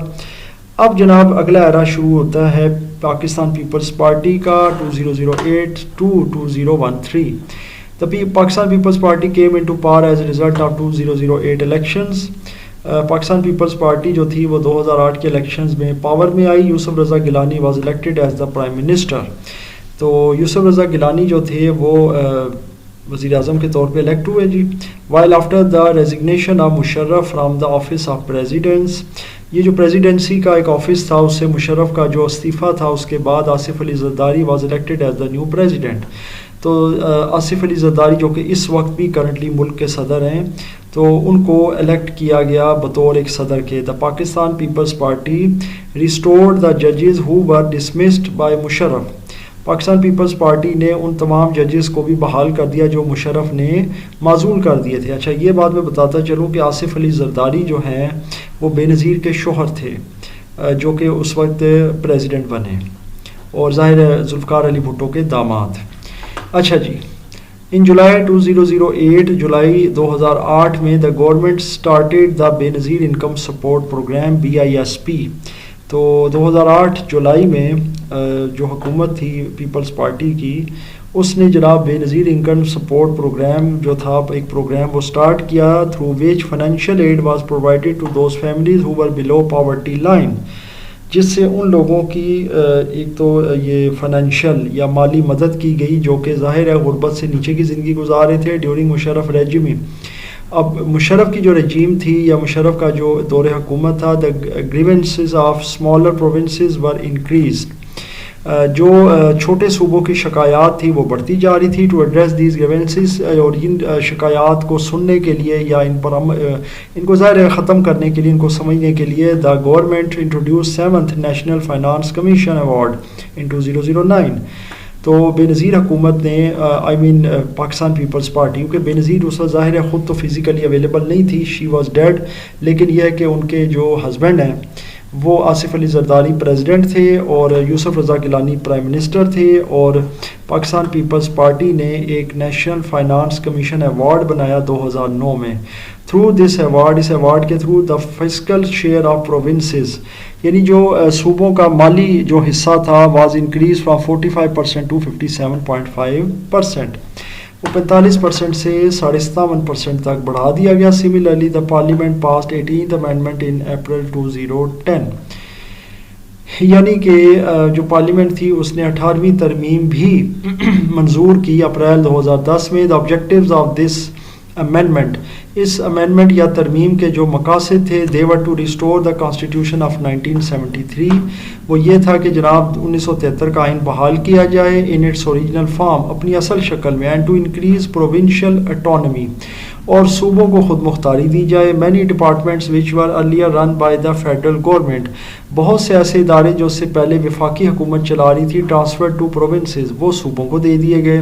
A: اب جناب اگلا ایرا شروع ہوتا ہے پاکستان پیپلز پارٹی کا 2008 to 2013. The Pakistan People's Party came into power as a result of 2008 elections. Pakistan Peoples Party جو تھی وہ 2008 کے الیکشنز میں پاور میں آئی. Yousaf Raza Gilani was elected as the prime minister. تو یوسف رضا گیلانی جو تھے وہ وزیر اعظم کے طور پہ الیکٹ ہوئے جی. while after the resignation of Musharraf from the office of presidents, یہ جو پریزیڈنسی کا ایک آفس تھا اس سے مشرف کا جو استعفیٰ تھا اس کے بعد Asif Ali Zardari was elected as the new president. تو آصف علی زرداری جو کہ اس وقت بھی کرنٹلی ملک کے صدر ہیں تو ان کو الیکٹ کیا گیا بطور ایک صدر کے. The Pakistan Peoples Party restored the ججز who were dismissed by Musharraf. Pakistan Peoples Party نے ان تمام ججز کو بھی بحال کر دیا جو مشرف نے معزول کر دیے تھے. اچھا یہ بات میں بتاتا چلوں کہ آصف علی زرداری جو ہیں وہ بے نظیر کے شوہر تھے جو کہ اس وقت پریزیڈنٹ بنے اور ظاہر ہے ذوالفقار علی بھٹو کے داماد. اچھا جی. ان جولائی 2008 جولائی 2008 میں دا گورنمنٹ سٹارٹیڈ دا بے نظیر انکم سپورٹ پروگرام BISP. تو 2008 جولائی میں جو حکومت تھی پیپلز پارٹی کی اس نے جناب بے نظیر انکم سپورٹ پروگرام جو تھا ایک پروگرام وہ سٹارٹ کیا through which financial aid was provided to those families who were below poverty line, جس سے ان لوگوں کی ایک تو یہ فائنینشیل یا مالی مدد کی گئی جو کہ ظاہر ہے غربت سے نیچے کی زندگی گزار رہے تھے ڈیورنگ مشرف رجیم. اب مشرف کی جو رجیم تھی یا مشرف کا جو دور حکومت تھا, the grievances of smaller provinces were increased. جو چھوٹے صوبوں کی شکایات تھی وہ بڑھتی جا رہی تھی. ٹو ایڈریس دیز گریونسز, اور ان شکایات کو سننے کے لیے یا ان کو ظاہر ختم کرنے کے لیے ان کو سمجھنے کے لیے the government introduced 7th national finance commission award in 2009. تو بے نظیر حکومت نے پاکستان پیپلز پارٹی, کیونکہ بے نظیر اس وقت ظاہر ہے خود تو فزیکلی اویلیبل نہیں تھی, شی واز ڈیڈ, لیکن یہ ہے کہ ان کے جو ہسبینڈ ہیں وہ آصف علی زرداری پریزیڈنٹ تھے اور یوسف رضا گیلانی پرائم منسٹر تھے اور پاکستان پیپلز پارٹی نے ایک نیشنل فائنانس کمیشن ایوارڈ بنایا 2009 میں. تھرو دس ایوارڈ، اس ایوارڈ کے through the fiscal share of provinces, یعنی جو صوبوں کا مالی جو حصہ تھا واز انکریز فرام 45% ٹو 57.5%، وہ 45% سے 57.5% تک بڑھا دیا گیا. Similarly the parliament passed 18th amendment in April 2010، یعنی کہ جو پارلیمنٹ تھی اس نے 18ویں ترمیم بھی منظور کی اپریل 2010 میں. The objectives of this amendment, اس امینڈمنٹ یا ترمیم کے جو مقاصد تھے، they were to restore the constitution of 1973، وہ یہ تھا کہ جناب 1973 کا آئین بحال کیا جائے in its original form، اپنی اصل شکل میں، and to increase provincial autonomy، اور صوبوں کو خود مختاری دی جائے. many departments which were earlier run by the federal government، بہت سے ایسے ادارے جو اس سے پہلے وفاقی حکومت چلا رہی تھی، transferred to provinces، وہ صوبوں کو دے دیے گئے.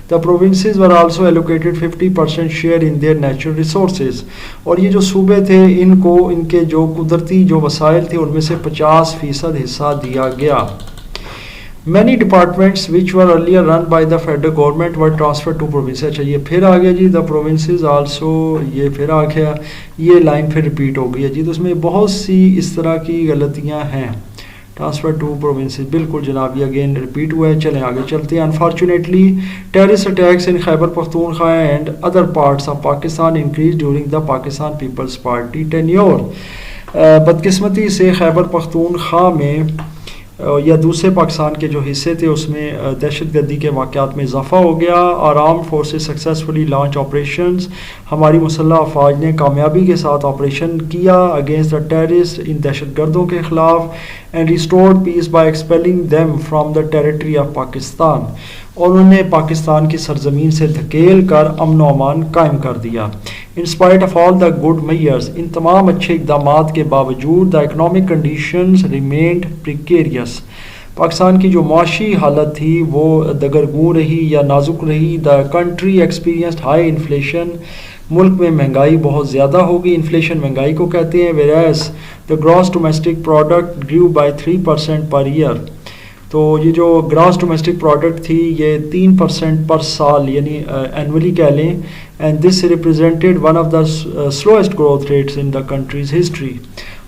A: the provinces were also allocated 50% share in their natural resources، اور یہ جو صوبے تھے ان کو ان کے جو قدرتی جو وسائل تھے ان میں سے 50% حصہ دیا گیا. many departments which were earlier run by the federal government were transferred to provinces. اچھا یہ پھر آ گیا جی the provinces also، یہ پھر آ گیا، یہ لائن پھر ریپیٹ ہو گئی ہے جی. تو اس میں بہت سی اس طرح کی غلطیاں ہیں. ٹرانسفر ٹو پروونسز، بالکل جناب یہ اگین ریپیٹ ہوا ہے. چلیں آگے چلتے ہیں. Unfortunately terrorist attacks in Khyber Pakhtunkhwa and other parts of Pakistan increase during the Pakistan Peoples Party tenure. بدقسمتی سے خیبر پختونخوا میں یا دوسرے پاکستان کے جو حصے تھے اس میں دہشت گردی کے واقعات میں اضافہ ہو گیا. اور armed forces successfully launch operations, ہماری مسلح افواج نے کامیابی کے ساتھ آپریشن کیا اگینسٹ دا ٹیررسٹ، ان دہشت گردوں کے خلاف. And restored peace by expelling them from the territory of Pakistan, اور انہوں نے پاکستان کی سرزمین سے دھکیل کر امن و امان قائم کر دیا. In spite of all the good measures, ان تمام اچھے اقدامات کے باوجود the economic conditions remained precarious, Pakistan کی جو معاشی حالت تھی وہ دگرگوں رہی یا نازک رہی. The country experienced high inflation, ملک میں مہنگائی بہت زیادہ ہوگی. انفلیشن مہنگائی کو کہتے ہیں. whereas the gross domestic product grew by 3% per year، تو یہ جو گراس ڈومیسٹک پروڈکٹ تھی یہ 3% پر سال یعنی اینولی کہہ لیں. And this represented one of the slowest growth rates in the country's history,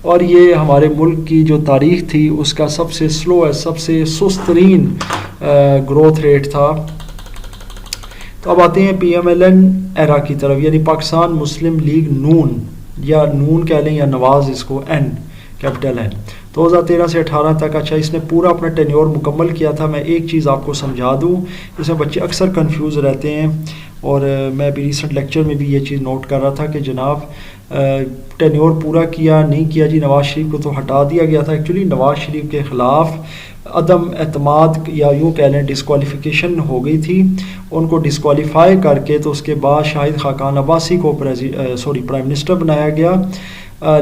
A: اور یہ ہمارے ملک کی جو تاریخ تھی اس کا سب سے سلوئسٹ، سب سے سست ترین گروتھ ریٹ تھا. تو اب آتے ہیں پی ایم ایل این ایرا کی طرف، یعنی پاکستان مسلم لیگ نون، یا نون کہہ لیں یا نواز، اس کو این کیپٹل ہے. 2013 سے 18 تک. اچھا اس نے پورا اپنا ٹینیور مکمل کیا تھا. میں ایک چیز آپ کو سمجھا دوں، اس میں بچے اکثر کنفیوز رہتے ہیں، اور میں بھی ریسنٹ لیکچر میں بھی یہ چیز نوٹ کر رہا تھا کہ جناب ٹینیور پورا کیا نہیں کیا جی. نواز شریف کو تو ہٹا دیا گیا تھا. ایکچولی نواز شریف کے خلاف عدم اعتماد یا یوں کہہ لیں ڈسکوالیفیکیشن ہو گئی تھی، ان کو ڈسکوالیفائی کر کے تو اس کے بعد شاہد خاقان عباسی کو پرائم منسٹر بنایا گیا.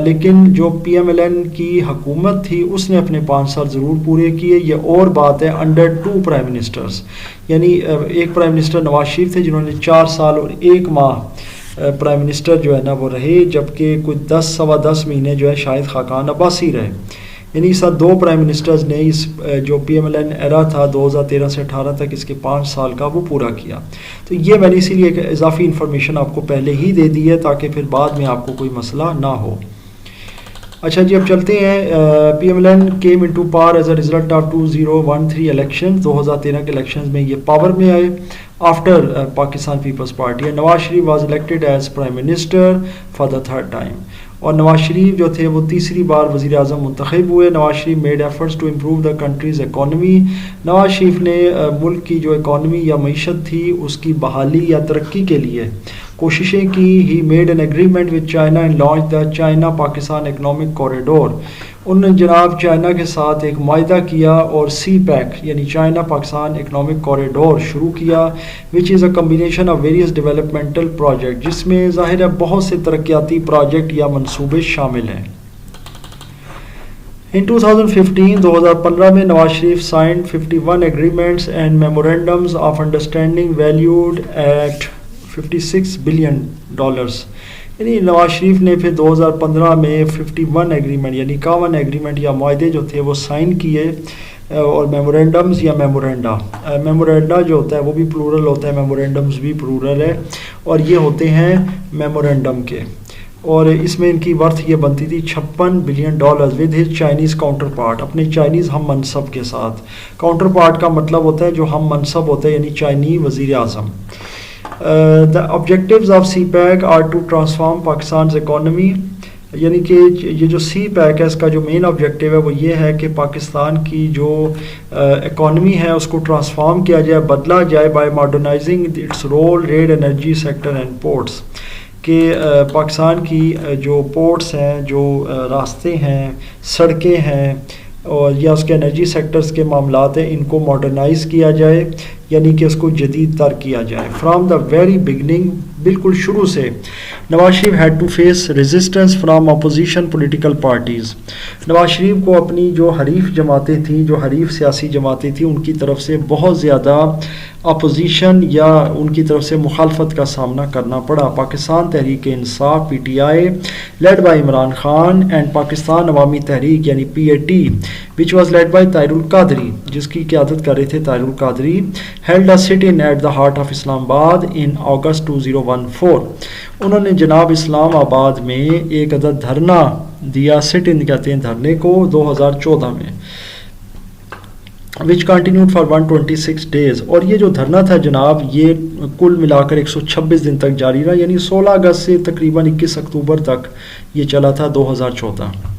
A: لیکن جو پی ایم ایل این کی حکومت تھی اس نے اپنے 5 سال ضرور پورے کیے. یہ اور بات ہے انڈر 2 پرائم منسٹرز، یعنی ایک پرائم منسٹر نواز شریف تھے جنہوں نے 4 سال اور 1 ماہ پرائم منسٹر جو ہے نا وہ رہے، جبکہ کچھ 10 مہینے جو ہے شاہد خاقان عباسی رہے. یعنی اس 2 پرائم منسٹرز نے اس جو پی ایم ایل این ایرا تھا 2013 سے 18 تک، اس کے 5 سال کا وہ پورا کیا. تو یہ میں نے اسی لیے ایک اضافی انفارمیشن آپ کو پہلے ہی دے دی ہے تاکہ پھر بعد میں آپ کو کوئی مسئلہ نہ ہو. اچھا جی اب چلتے ہیں. P M L N came into power as a result of 2013 election, 2013 کے الیکشنز میں یہ پاور میں آئے after Pakistan Peoples Party. Nawaz Sharif was elected as prime minister for the 3rd time, اور نواز شریف جو تھے وہ تیسری بار وزیر اعظم منتخب ہوئے. Nawaz Sharif made efforts to improve the country's economy, Nawaz Sharif نے ملک کی جو اکانومی یا معیشت تھی اس کی بحالی یا ترقی کے لیے کوششیں کی. He made an agreement with China and launch the China Pakistan economic corridor. انہوں نے جناب چائنا کے ساتھ ایک معاہدہ کیا اور سی پیک یعنی چائنا پاکستان اکنامک کوریڈور شروع کیا، which is a combination of various developmental project, جس میں ظاہر ہے بہت سے ترقیاتی پروجیکٹ یا منصوبے شامل ہیں. ان 2015 میں Nawaz Sharif signed 51 agreements and memorandums of understanding valued at $56 billion, یعنی نواز شریف نے پھر 2015 میں 51 ایگریمنٹ یعنی 51 ایگریمنٹ یا معاہدے جو تھے وہ سائن کیے، اور میمورینڈمز یا میمورینڈا جو ہوتا ہے وہ بھی پلورل ہوتا ہے، میمورینڈمز بھی پلورل ہے، اور یہ ہوتے ہیں میمورینڈم کے، اور اس میں ان کی ورتھ یہ بنتی تھی $56 billion with his Chinese counter part, اپنے چائنیز ہم منصب کے ساتھ۔ کاؤنٹر پارٹ کا مطلب ہوتا ہے جو ہم منصب ہوتا ہے، یعنی چائنی وزیر اعظم۔ The objectives of CPEC are to transform Pakistan's economy، یعنی کہ یہ جو سی پیک ہے اس کا جو مین آبجیکٹیو ہے وہ یہ ہے کہ پاکستان کی جو اکانومی ہے اس کو ٹرانسفارم کیا جائے، بدلا جائے by modernising its road rail energy sector and ports, کہ پاکستان کی جو پورٹس ہیں، جو راستے ہیں، سڑکیں ہیں، اور یا اس کے انرجی سیکٹرز کے معاملات ہیں، ان کو ماڈرنائز کیا جائے، یعنی کہ اس کو جدید تر کیا جائے۔ فرام دا ویری بگننگ، بالکل شروع سے، Nawaz Sharif had to face resistance from opposition political parties, Nawaz Sharif کو اپنی جو حریف جماعتیں تھیں، جو حریف سیاسی جماعتیں تھیں، ان کی طرف سے بہت زیادہ اپوزیشن یا ان کی طرف سے مخالفت کا سامنا کرنا پڑا۔ Pakistan Tehreek Insaf PTI led by Imran Khan and Pakistan عوامی تحریک یعنی PAT which was led by Tahir al-Qadri, جس کی قیادت کر رہے تھے Tahir al-Qadri, held a sit-in at the heart of Islam Abad in August 2014۔ انہوں نے جناب اسلام آباد میں ایک عدد دھرنا دیا، sit-in کہتے ہیں دھرنے کو، 2014 میں، which continued for 126 days، اور یہ جو دھرنا تھا جناب یہ کل ملا کر 126 دن تک جاری رہا، یعنی 16 اگست سے تقریباً 21 اکتوبر تک یہ چلا تھا 2014۔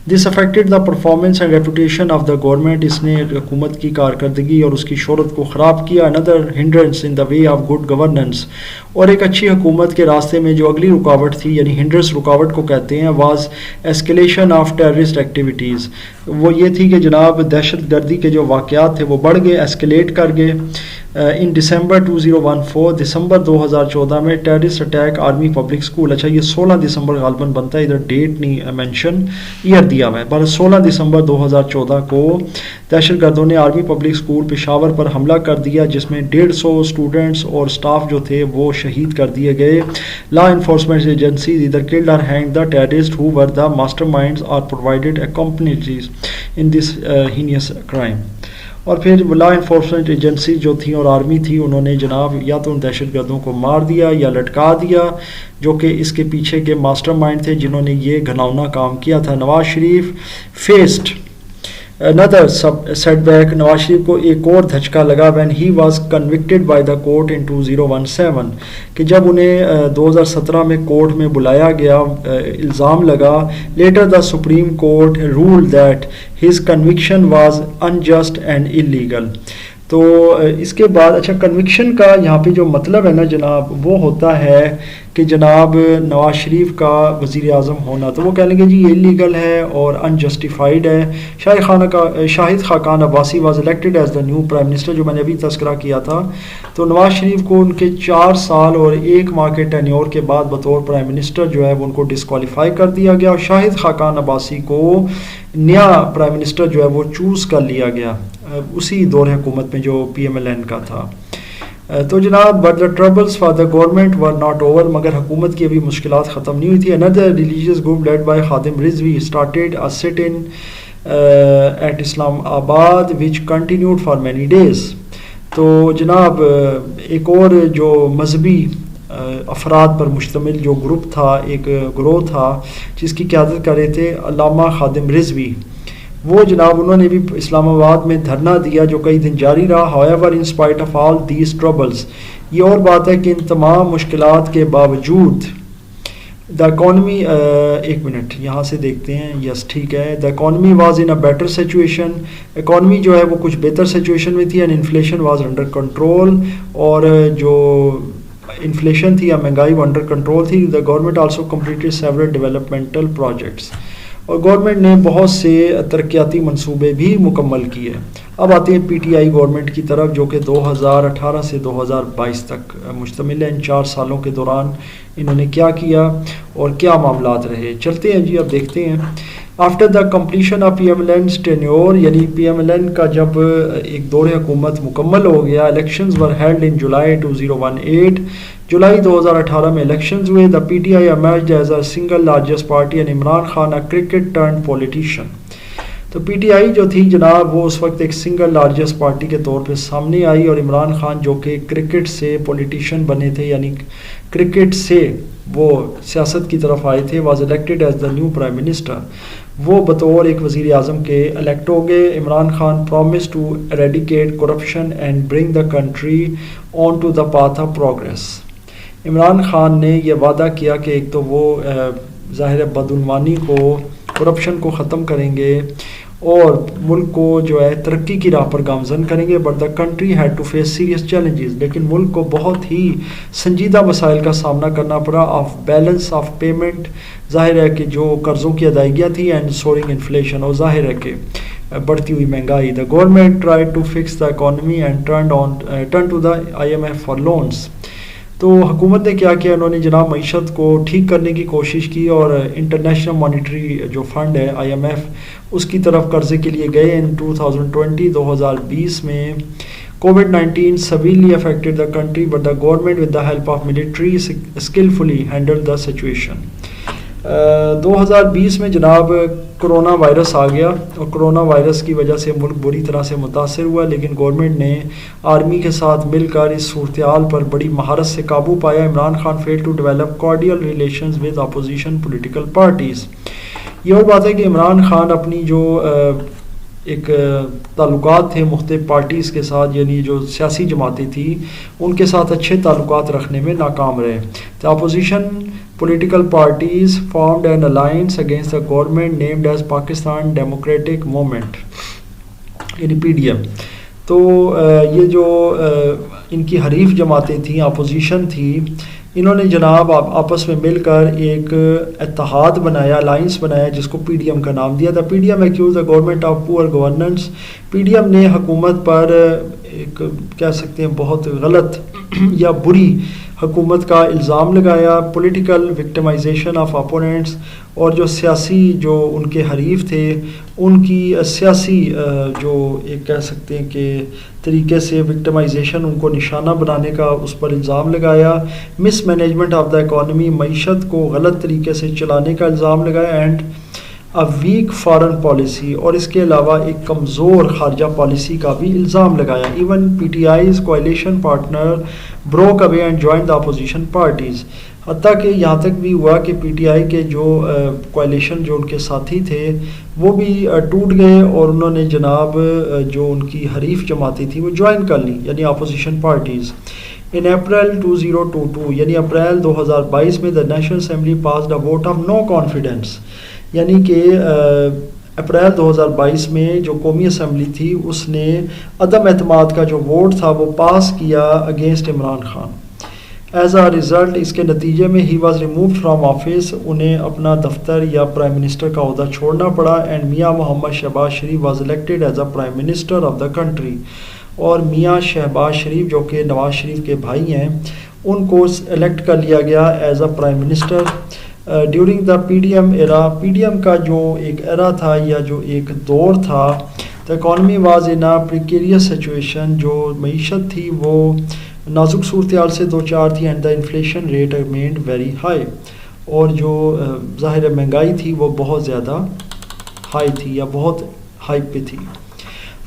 A: This affected the performance and reputation of the government, اس نے حکومت کی کارکردگی اور اس کی شہرت کو خراب کیا۔ And a hindrance in the way of good governance, اور ایک اچھی حکومت کے راستے میں جو اگلی رکاوٹ تھی، یعنی ہنڈرنس رکاوٹ کو کہتے ہیں، واز ایسکیلیشن آف ٹیررسٹ ایکٹیویٹیز، وہ یہ تھی کہ جناب دہشت گردی کے جو واقعات تھے وہ بڑھ گئے، ایسکیلیٹ کر گئے۔ ان دسمبر 2014، دسمبر 2014 میں terrorist attack army public school, اچھا یہ 16 دسمبر غالباً بنتا ہے، ادھر ڈیٹ نہیں مینشن، ایئر دیا ہوا ہے، بس 16 دسمبر 2014 کو دہشت گردوں نے آرمی پبلک اسکول پشاور پر حملہ کر دیا، جس میں 150 اسٹوڈنٹس اور سٹاف جو تھے وہ شہید کر دیے گئے۔ لا انفورسمنٹ ایجنسیز ادھر کلڈ اور hang the terrorist who were the master minds اور پرووائڈیڈ اکمپنیز ان دس ہینیس کرائم۔ اور پھر لا انفورسمنٹ ایجنسی جو تھیں اور آرمی تھی، انہوں نے جناب یا تو ان دہشت گردوں کو مار دیا یا لٹکا دیا، جو کہ اس کے پیچھے کے ماسٹر مائنڈ تھے جنہوں نے یہ گھناؤنا کام کیا تھا۔ Nawaz Sharif faced another set back, نواز شریف کو ایک اور دھچکا لگا when he was convicted by the court in 2017، کہ جب انہیں 2017 میں کورٹ میں بلایا گیا، الزام لگا، later the Supreme Court ruled that his conviction was unjust and illegal۔ تو اس کے بعد اچھا کنوکشن کا یہاں پہ جو مطلب ہے نا جناب وہ ہوتا ہے کہ جناب نواز شریف کا وزیر اعظم ہونا، تو وہ کہہ لیں گے جی یہ انلیگل ہے اور انجسٹیفائڈ ہے۔ Shahid Khaqan Abbasi was elected as the new prime minister, جو میں نے ابھی تذکرہ کیا تھا، تو نواز شریف کو ان کے 4 سال اور 1 ماہ کے ٹینیور کے بعد بطور پرائم منسٹر جو ہے وہ ان کو ڈسکوالیفائی کر دیا گیا، اور شاہد خاقان عباسی کو نیا پرائم منسٹر جو ہے وہ چوز کر لیا گیا اسی دور حکومت میں جو PMLN کا تھا۔ تو جناب but the troubles for the government were not over, مگر حکومت کی ابھی مشکلات ختم نہیں ہوئی تھی۔ And a religious group led by Khadim Rizvi started a sit in at Islamabad which continued for many days. تو جناب ایک اور جو مذہبی افراد پر مشتمل جو گروپ تھا، ایک گروہ تھا جس کی قیادت کر رہے تھے علامہ خادم رضوی، وہ جناب انہوں نے بھی اسلام آباد میں دھرنا دیا جو کئی دن جاری رہا۔ however in spite of all these troubles، یہ اور بات ہے کہ ان تمام مشکلات کے باوجود دا اکانومی، ایک منٹ یہاں سے دیکھتے ہیں، یس ٹھیک ہے، دا economy was in a better situation, economy جو ہے وہ کچھ بہتر سچویشن میں تھی، and inflation was under control, اور جو انفلیشن تھی یا مہنگائی وہ انڈر کنٹرول تھی۔ The government also completed several developmental projects, اور گورنمنٹ نے بہت سے ترقیاتی منصوبے بھی مکمل کیے۔ اب آتے ہیں PTI گورنمنٹ کی طرف، جو کہ 2018 سے 2022 تک مشتمل ہے۔ ان 4 سالوں کے دوران انہوں نے کیا کیا اور کیا معاملات رہے، چلتے ہیں جی اب دیکھتے ہیں after the completion of P M L N's tenure, یعنی پی ایم ایل این کا جب ایک دور حکومت مکمل ہو گیا، الیکشنز ور ہیلڈ ان جولائی 2018، جولائی 2018 میں الیکشنز ہوئے. The P T I emerged as a single largest party and Imran Khan a cricket turned politician. تو پی ٹی آئی جو تھی جناب وہ اس وقت ایک سنگل لارجسٹ پارٹی کے طور پہ سامنے آئی، اور عمران خان جو کہ کرکٹ سے پولیٹیشین بنے تھے، یعنی کرکٹ سے وہ سیاست کی طرف آئے تھے، was elected as the new prime minister. وہ بطور ایک وزیر اعظم کے الیکٹ ہو گئے. Imran Khan promised to eradicate corruption and bring the country on to the path of progress. Imran Khan نے یہ وعدہ کیا کہ ایک تو وہ ظاہر بدعنوانی کو، کرپشن کو ختم کریں گے اور ملک کو جو ہے ترقی کی راہ پر گامزن کریں گے. But the country had to face serious challenges, لیکن ملک کو بہت ہی سنجیدہ مسائل کا سامنا کرنا پڑا. آف بیلنس آف پیمنٹ، ظاہر ہے کہ جو قرضوں کی ادائیگیاں تھیں، اینڈ سورنگ انفلیشن، اور ظاہر ہے کہ بڑھتی ہوئی مہنگائی. The government try to fix the economy and turn to the I M F for loans. تو حکومت نے کیا کیا، انہوں نے جناب معیشت کو ٹھیک کرنے کی کوشش کی اور انٹرنیشنل مانیٹری جو فنڈ ہے آئی ایم ایف، اس کی طرف قرضے کے لیے گئے. ان 2020 میں COVID-19 severely affected the country, but the government with the help of military skillfully handled the situation. 2020 میں جناب کرونا وائرس آ گیا، اور کرونا وائرس کی وجہ سے ملک بری طرح سے متاثر ہوا، لیکن گورنمنٹ نے آرمی کے ساتھ مل کر اس صورتحال پر بڑی مہارت سے قابو پایا. Imran Khan failed to develop cordial relations with opposition political parties. یہ اور بات ہے کہ عمران خان اپنی جو ایک تعلقات تھے مختلف پارٹیز کے ساتھ، یعنی جو سیاسی جماعتیں تھیں، ان کے ساتھ اچھے تعلقات رکھنے میں ناکام رہے. The opposition political parties formed an alliance against the government named as Pakistan Democratic Movement، یعنی پی ڈی ایم. تو یہ جو ان کی حریف جماعتیں تھیں، اپوزیشن تھی، انہوں نے جناب آپس میں مل کر ایک اتحاد بنایا، الائنس بنایا، جس کو پی ڈی ایم کا نام دیا تھا. P D M accuse the government of poor governance. P D M نے حکومت پر ایک کہہ سکتے ہیں بہت غلط یا بری حکومت کا الزام لگایا. پولیٹیکل وکٹمائزیشن آف اپوننٹس، اور جو سیاسی جو ان کے حریف تھے ان کی سیاسی جو ایک کہہ سکتے ہیں کہ طریقے سے وکٹمائزیشن، ان کو نشانہ بنانے کا اس پر الزام لگایا. Mismanagement of the economy, معیشت کو غلط طریقے سے چلانے کا الزام لگایا. And a weak foreign policy, اور اس کے علاوہ ایک کمزور خارجہ پالیسی کا بھی الزام لگایا. Even P T I's coalition partner broke away and join the opposition parties. حتیٰ کہ یہاں تک بھی ہوا کہ پی ٹی آئی کے جو کوائلیشن جو ان کے ساتھی تھے وہ بھی ٹوٹ گئے، اور انہوں نے جناب جو ان کی حریف جماعتیں تھیں وہ جوائن کر لیں، یعنی اپوزیشن پارٹیز. ان اپریل 2022، یعنی اپریل 2022 میں the national assembly passed a vote of no confidence, یعنی کہ اپریل 2022 میں جو قومی اسمبلی تھی اس نے عدم اعتماد کا جو ووٹ تھا وہ پاس کیا against Imran Khan. As a result, اس کے نتیجے میں he was removed from office, انہیں اپنا دفتر یا پرائم منسٹر کا عہدہ چھوڑنا پڑا. And Mian Muhammad Shehbaz Sharif was elected as a prime minister of the country, اور میاں شہباز شریف جو کہ نواز شریف کے بھائی ہیں ان کو الیکٹ کر لیا گیا as a prime minister. During the P D M era, P D M کا جو ایک ایرا تھا یا جو ایک دور تھا، the economy was in a precarious situation, جو معیشت تھی وہ نازک صورتحال سے دو چار تھی. And the inflation rate remained very high, اور جو ظاہر مہنگائی تھی وہ بہت زیادہ ہائی تھی یا بہت ہائی پہ تھی.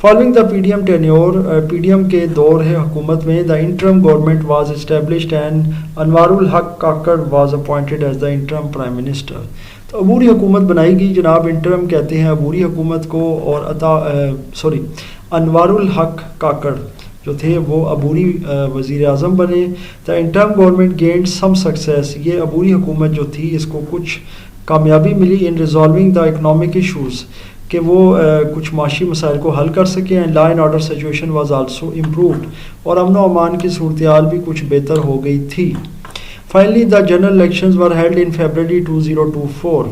A: Following the P D M tenure, P D M کے دور ہے حکومت میں، the interim government was established and Anwaar ul Haq Kakar was appointed as the interim prime minister. تو عبوری حکومت بنائی گئی جناب، انٹرم کہتے ہیں عبوری حکومت کو، اور انوار الحق کاکڑ جو تھے وہ عبوری وزیر اعظم بنے. دا انٹرم گورنمنٹ گینڈ سم سکسیس، یہ عبوری حکومت جو تھی اس کو کچھ کامیابی ملی ان ریزالونگ دا اکنامک ایشوز، کہ وہ کچھ معاشی مسائل کو حل کر سکیں. And law and order situation was also improved, اور امن و امان کی صورتحال بھی کچھ بہتر ہو گئی تھی. Finally the general elections were held in February 2024.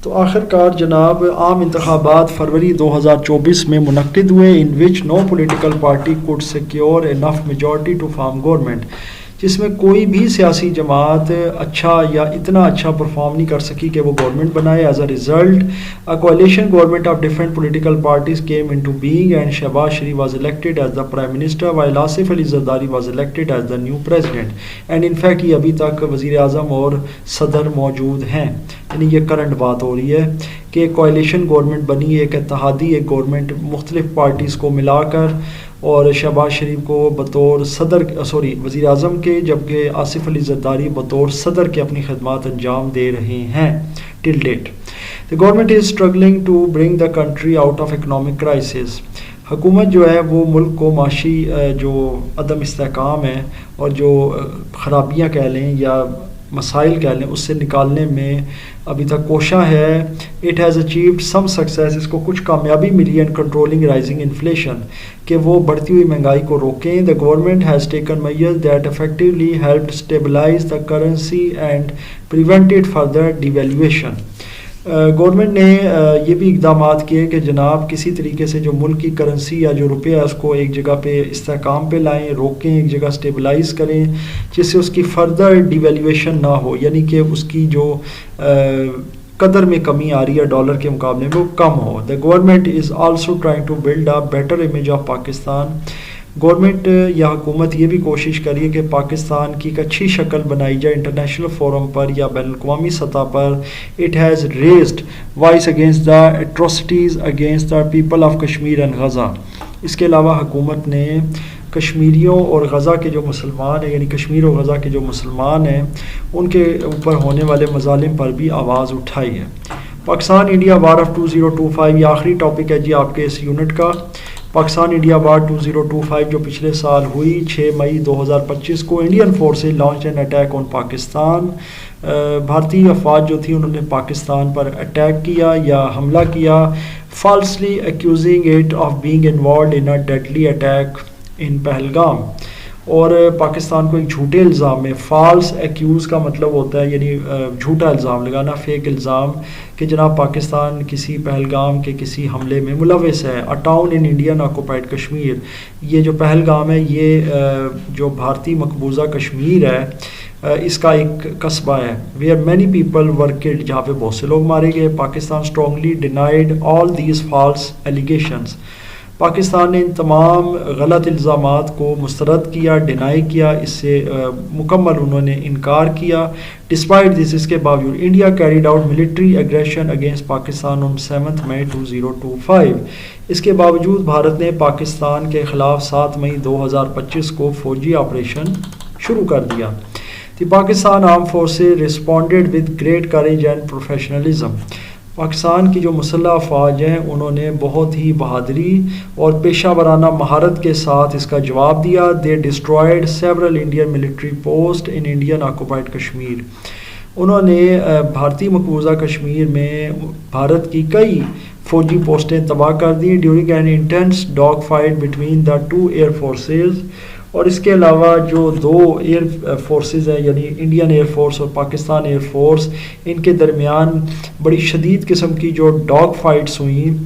A: تو آخر کار جناب عام انتخابات فروری 2024 میں منعقد ہوئے، in which no political party could secure enough majority to form government, جس میں کوئی بھی سیاسی جماعت اچھا یا اتنا اچھا پرفارم نہیں کر سکی کہ وہ گورنمنٹ بنائے. As a result a coalition government of different political parties came into being and Shehbaz Sharif was elected as the Prime Minister while Asif Ali Zardari was elected as the new President. And in fact یہ ابھی تک وزیر اعظم اور صدر موجود ہیں. یعنی یہ کرنٹ بات ہو رہی ہے کہ کوائلیشن گورنمنٹ بنی, ایک اتحادی ایک گورنمنٹ مختلف پارٹیز کو ملا کر, اور شہباز شریف کو بطور وزیر اعظم کے, جبکہ آصف علی زرداری بطور صدر کے اپنی خدمات انجام دے رہے ہیں till date. The government is struggling to bring the country out of economic crisis. حکومت جو ہے وہ ملک کو معاشی جو عدم استحکام ہے اور جو خرابیاں کہہ لیں یا مسائل کہہ لیں اس سے نکالنے میں ابھی تک کوشاں ہے. It has achieved some success, اس کو کچھ کامیابی ملی ہے کنٹرولنگ رائزنگ انفلیشن, کہ وہ بڑھتی ہوئی مہنگائی کو روکیں. The government has taken measures that effectively helped stabilise the currency and prevented further devaluation. Government نے یہ بھی اقدامات کیے کہ جناب کسی طریقے سے جو ملک کی کرنسی یا جو روپیہ ہے اس کو ایک جگہ پہ استحکام پہ لائیں, روکیں, ایک جگہ اسٹیبلائز کریں جس سے اس کی فردر ڈیویلیویشن نہ ہو, یعنی کہ اس کی جو قدر میں کمی آ رہی ہے ڈالر کے مقابلے میں وہ کم ہو. The government is also trying to build a better image of Pakistan. Government یا حکومت یہ بھی کوشش کریے کہ پاکستان کی ایک اچھی شکل بنائی جائے انٹرنیشنل فورم پر یا بین الاقوامی سطح پر. It has raised voice against the atrocities against the people of Kashmir and Gaza. اس کے علاوہ حکومت نے کشمیریوں اور غزہ کے جو مسلمان ہیں, یعنی کشمیر اور غزہ کے جو مسلمان ہیں, ان کے اوپر ہونے والے مظالم پر بھی آواز اٹھائی ہے. پاکستان انڈیا وار آف 2025 یہ آخری ٹاپک ہے جی آپ کے اس یونٹ کا. پاکستان انڈیا وار 2025 جو پچھلے سال ہوئی 6 مئی 2025 کو, Indian forces launch an attack on Pakistan. بھارتی افواج جو تھی انہوں نے پاکستان پر اٹیک کیا یا حملہ کیا, falsely accusing it of being involved in a deadly attack in Pahalgam. اور پاکستان کو ایک جھوٹے الزام میں, فالس ایکیوز کا مطلب ہوتا ہے یعنی جھوٹا الزام لگانا, فیک الزام, کہ جناب پاکستان کسی پہلگام کے کسی حملے میں ملوث ہے. A town in Indian occupied Kashmir, یہ جو پہلگام ہے یہ جو بھارتی مقبوضہ کشمیر ہے اس کا ایک قصبہ ہے. Where many people were killed, جہاں پہ بہت سے لوگ مارے گئے. Pakistan strongly denied all these false allegations. Pakistan نے ان تمام غلط الزامات کو مسترد کیا, ڈینائی کیا, اس سے مکمل انہوں نے انکار کیا. ڈسپائٹ دس, اس کے باوجود India carried out military aggression against Pakistan on 7 May 2025. اس کے باوجود بھارت نے پاکستان کے خلاف 7 مئی 2025 کو فوجی آپریشن شروع کر دیا. The Pakistan armed forces responded with great courage and professionalism. Pakistan کی جو مسلح افواج ہیں انہوں نے بہت ہی بہادری اور پیشہ ورانہ مہارت کے ساتھ اس کا جواب دیا. They destroyed several Indian military post in Indian occupied Kashmir. انہوں نے بھارتی مقبوضہ کشمیر میں بھارت کی کئی فوجی پوسٹیں تباہ کر دیں during an intense dogfight between بٹوین دا 2 ایئر فورسز. اور اس کے علاوہ جو 2 ایئر فورسز ہیں یعنی انڈین ایئر فورس اور پاکستان ایئر فورس, ان کے درمیان بڑی شدید قسم کی جو ڈاگ فائٹس ہوئیں.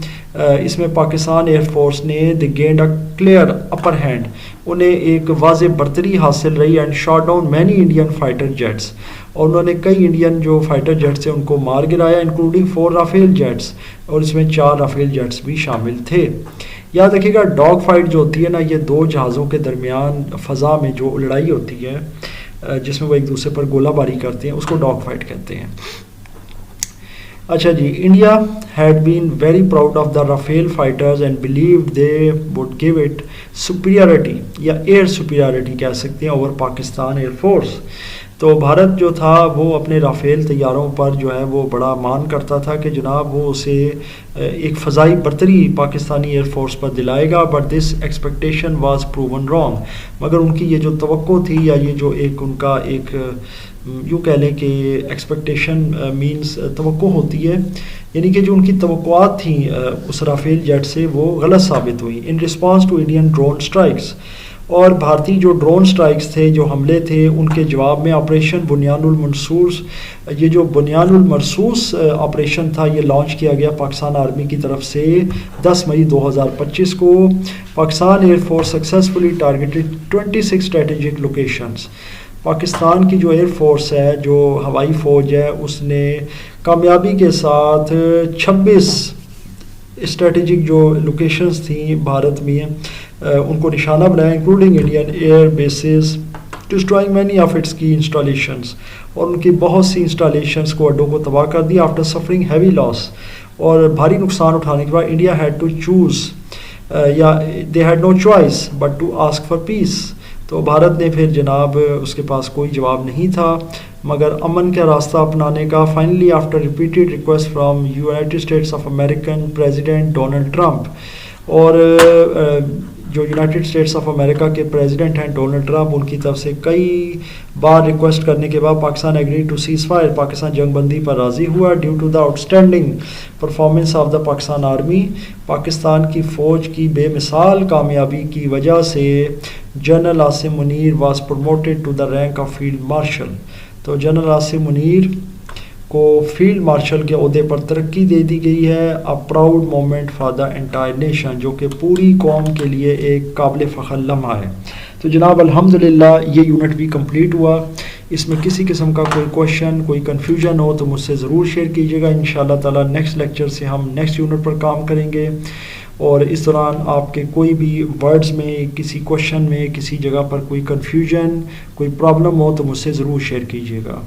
A: اس میں پاکستان ایئر فورس نے دی گینڈ اے کلیئر اپر ہینڈ, انہیں ایک واضح برتری حاصل رہی, and shot down many Indian fighter jets. اور انہوں نے کئی انڈین جو فائٹر جیٹس تھے ان کو مار گرایا, انکلوڈنگ 4 رافیل جیٹس, اور اس میں 4 رافیل جیٹس بھی شامل تھے. یاد رکھیے گا ڈاگ فائٹ جو ہوتی ہے نا, یہ 2 جہازوں کے درمیان فضا میں جو لڑائی ہوتی ہے جس میں وہ ایک دوسرے پر گولہ باری کرتے ہیں, اس کو ڈاگ فائٹ کہتے ہیں. اچھا جی, India had been very proud of the Rafale fighters and believed they would give it superiority یا ایئر سپیریورٹی کہہ سکتے ہیں اوور پاکستان ایئر فورس. تو بھارت جو تھا وہ اپنے رافیل طیاروں پر جو ہے وہ بڑا مان کرتا تھا کہ جناب وہ اسے ایک فضائی برتری پاکستانی ایئر فورس پر دلائے گا. But this expectation was proven wrong. مگر ان کی یہ جو توقع تھی یا یہ جو ایک ان کا ایک یوں کہہ لیں کہ ایکسپیکٹیشن مینس توقع ہوتی ہے, یعنی کہ جو ان کی توقعات تھیں اس رافیل جیٹ سے وہ غلط ثابت ہوئیں. In response to Indian drone strikes, اور بھارتی جو ڈرون سٹرائکس تھے جو حملے تھے ان کے جواب میں آپریشن بنیان المرصوص, یہ جو بنیان المرصوص آپریشن تھا یہ لانچ کیا گیا پاکستان آرمی کی طرف سے 10 مئی 2025 کو. Pakistan air force successfully targeted 26 strategic locations. Pakistan کی جو ایئر فورس ہے، جو ہوائی فوج ہے، اس نے کامیابی کے ساتھ 26 اسٹریٹجک جو لوکیشنز تھیں بھارت میں ان کو نشانہ بنایا، including Indian air bases, destroying many of its key installations, اور ان کی بہت سی انسٹالیشنز کو اڈوں کو تباہ کر دیا آفٹر سفرنگ ہیوی لاس. اور بھاری نقصان اٹھانے کے بعد انڈیا ہیڈ ٹو چوز یا they had no choice but to ask for peace. تو بھارت نے پھر جناب اس کے پاس کوئی جواب نہیں تھا مگر امن کا راستہ اپنانے کا. Finally after repeated request from United States of American president Donald Trump, اور جو یونائٹڈ اسٹیٹس آف امریکہ کے پریزیڈنٹ ہیں ڈونلڈ ٹرمپ، ان کی طرف سے کئی بار ریکویسٹ کرنے کے بعد Pakistan agree to ceasefire, Pakistan جنگ بندی پر راضی ہوا. Due to the outstanding performance of the Pakistan army, پاکستان کی فوج کی بے مثال کامیابی کی وجہ سے general Asim Munir was promoted to the rank of field marshal. تو جنرل عاصم منیر کو فیلڈ مارشل کے عہدے پر ترقی دے دی گئی ہے. A proud moment for the entire nation, جو کہ پوری قوم کے لیے ایک قابل فخر لمحہ ہے. تو جناب الحمدللہ یہ یونٹ بھی کمپلیٹ ہوا. اس میں کسی قسم کا کوئی کویشچن، کوئی کنفیوژن ہو تو مجھ سے ضرور شیئر کیجیے گا. انشاءاللہ تعالی نیکسٹ لیکچر سے ہم نیکسٹ یونٹ پر کام کریں گے. اور اس دوران آپ کے کوئی بھی ورڈز میں، کسی کویشچن میں، کسی جگہ پر کوئی کنفیوژن، کوئی پرابلم ہو تو مجھ سے ضرور شیئر کیجیے گا.